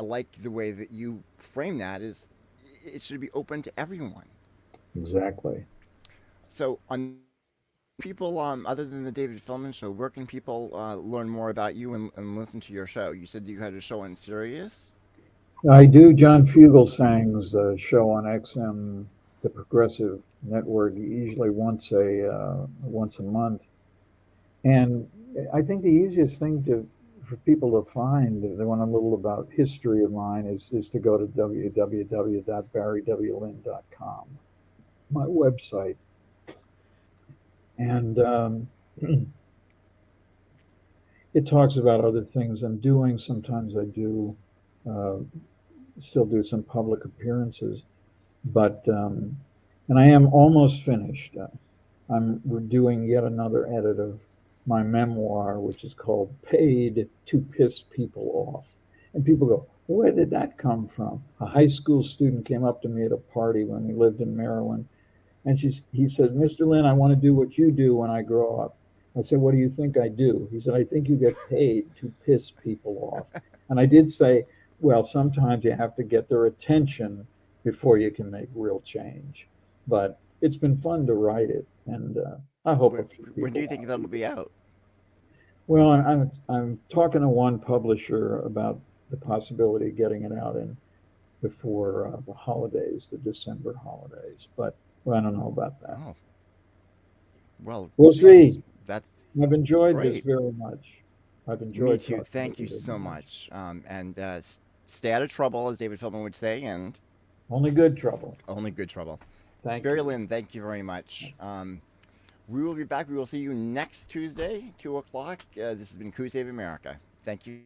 S1: like the way that you frame that is it should be open to everyone.
S2: Exactly.
S1: So, on people, other than the David Philman show, where can people learn more about you and listen to your show? You said you had a show on Sirius.
S2: I do John Fugelsang's show on XM, the Progressive Network, usually once a month. And I think the easiest thing for people to find, if they want a little about history of mine, is to go to www.barrywlynn.com, my website. And it talks about other things I'm doing. Sometimes I do uh, still do some public appearances, but and I am almost finished. We're doing yet another edit of my memoir, which is called "Paid to Piss People Off," and people go, "Where did that come from?" A high school student came up to me at a party when we lived in Maryland, and he said, "Mr. Lynn, I want to do what you do when I grow up." I said, "What do you think I do?" He said, "I think you get paid to piss people off." And I did say, well, sometimes you have to get their attention before you can make real change. But it's been fun to write it, and I hope a
S1: When,
S2: few
S1: when do
S2: people
S1: you think
S2: want to
S1: that'll
S2: read
S1: be
S2: it.
S1: out?
S2: Well, I'm talking to one publisher about the possibility of getting it out in before the holidays, the December holidays. But well, I don't know about that.
S1: Oh, well,
S2: We'll
S1: geez,
S2: see.
S1: that's
S2: I've enjoyed this
S1: great.
S2: very much. I've
S1: Me
S2: enjoyed
S1: too.
S2: talking with
S1: Thank you
S2: you very
S1: so
S2: much.
S1: much. And stay out of trouble, as David Philman would say, and
S2: Only good trouble.
S1: only good trouble.
S2: Thank
S1: Barry
S2: you.
S1: Lynn, thank you very much. We will be back. We will see you next Tuesday, 2 o'clock. This has been Coup Save America. Thank you.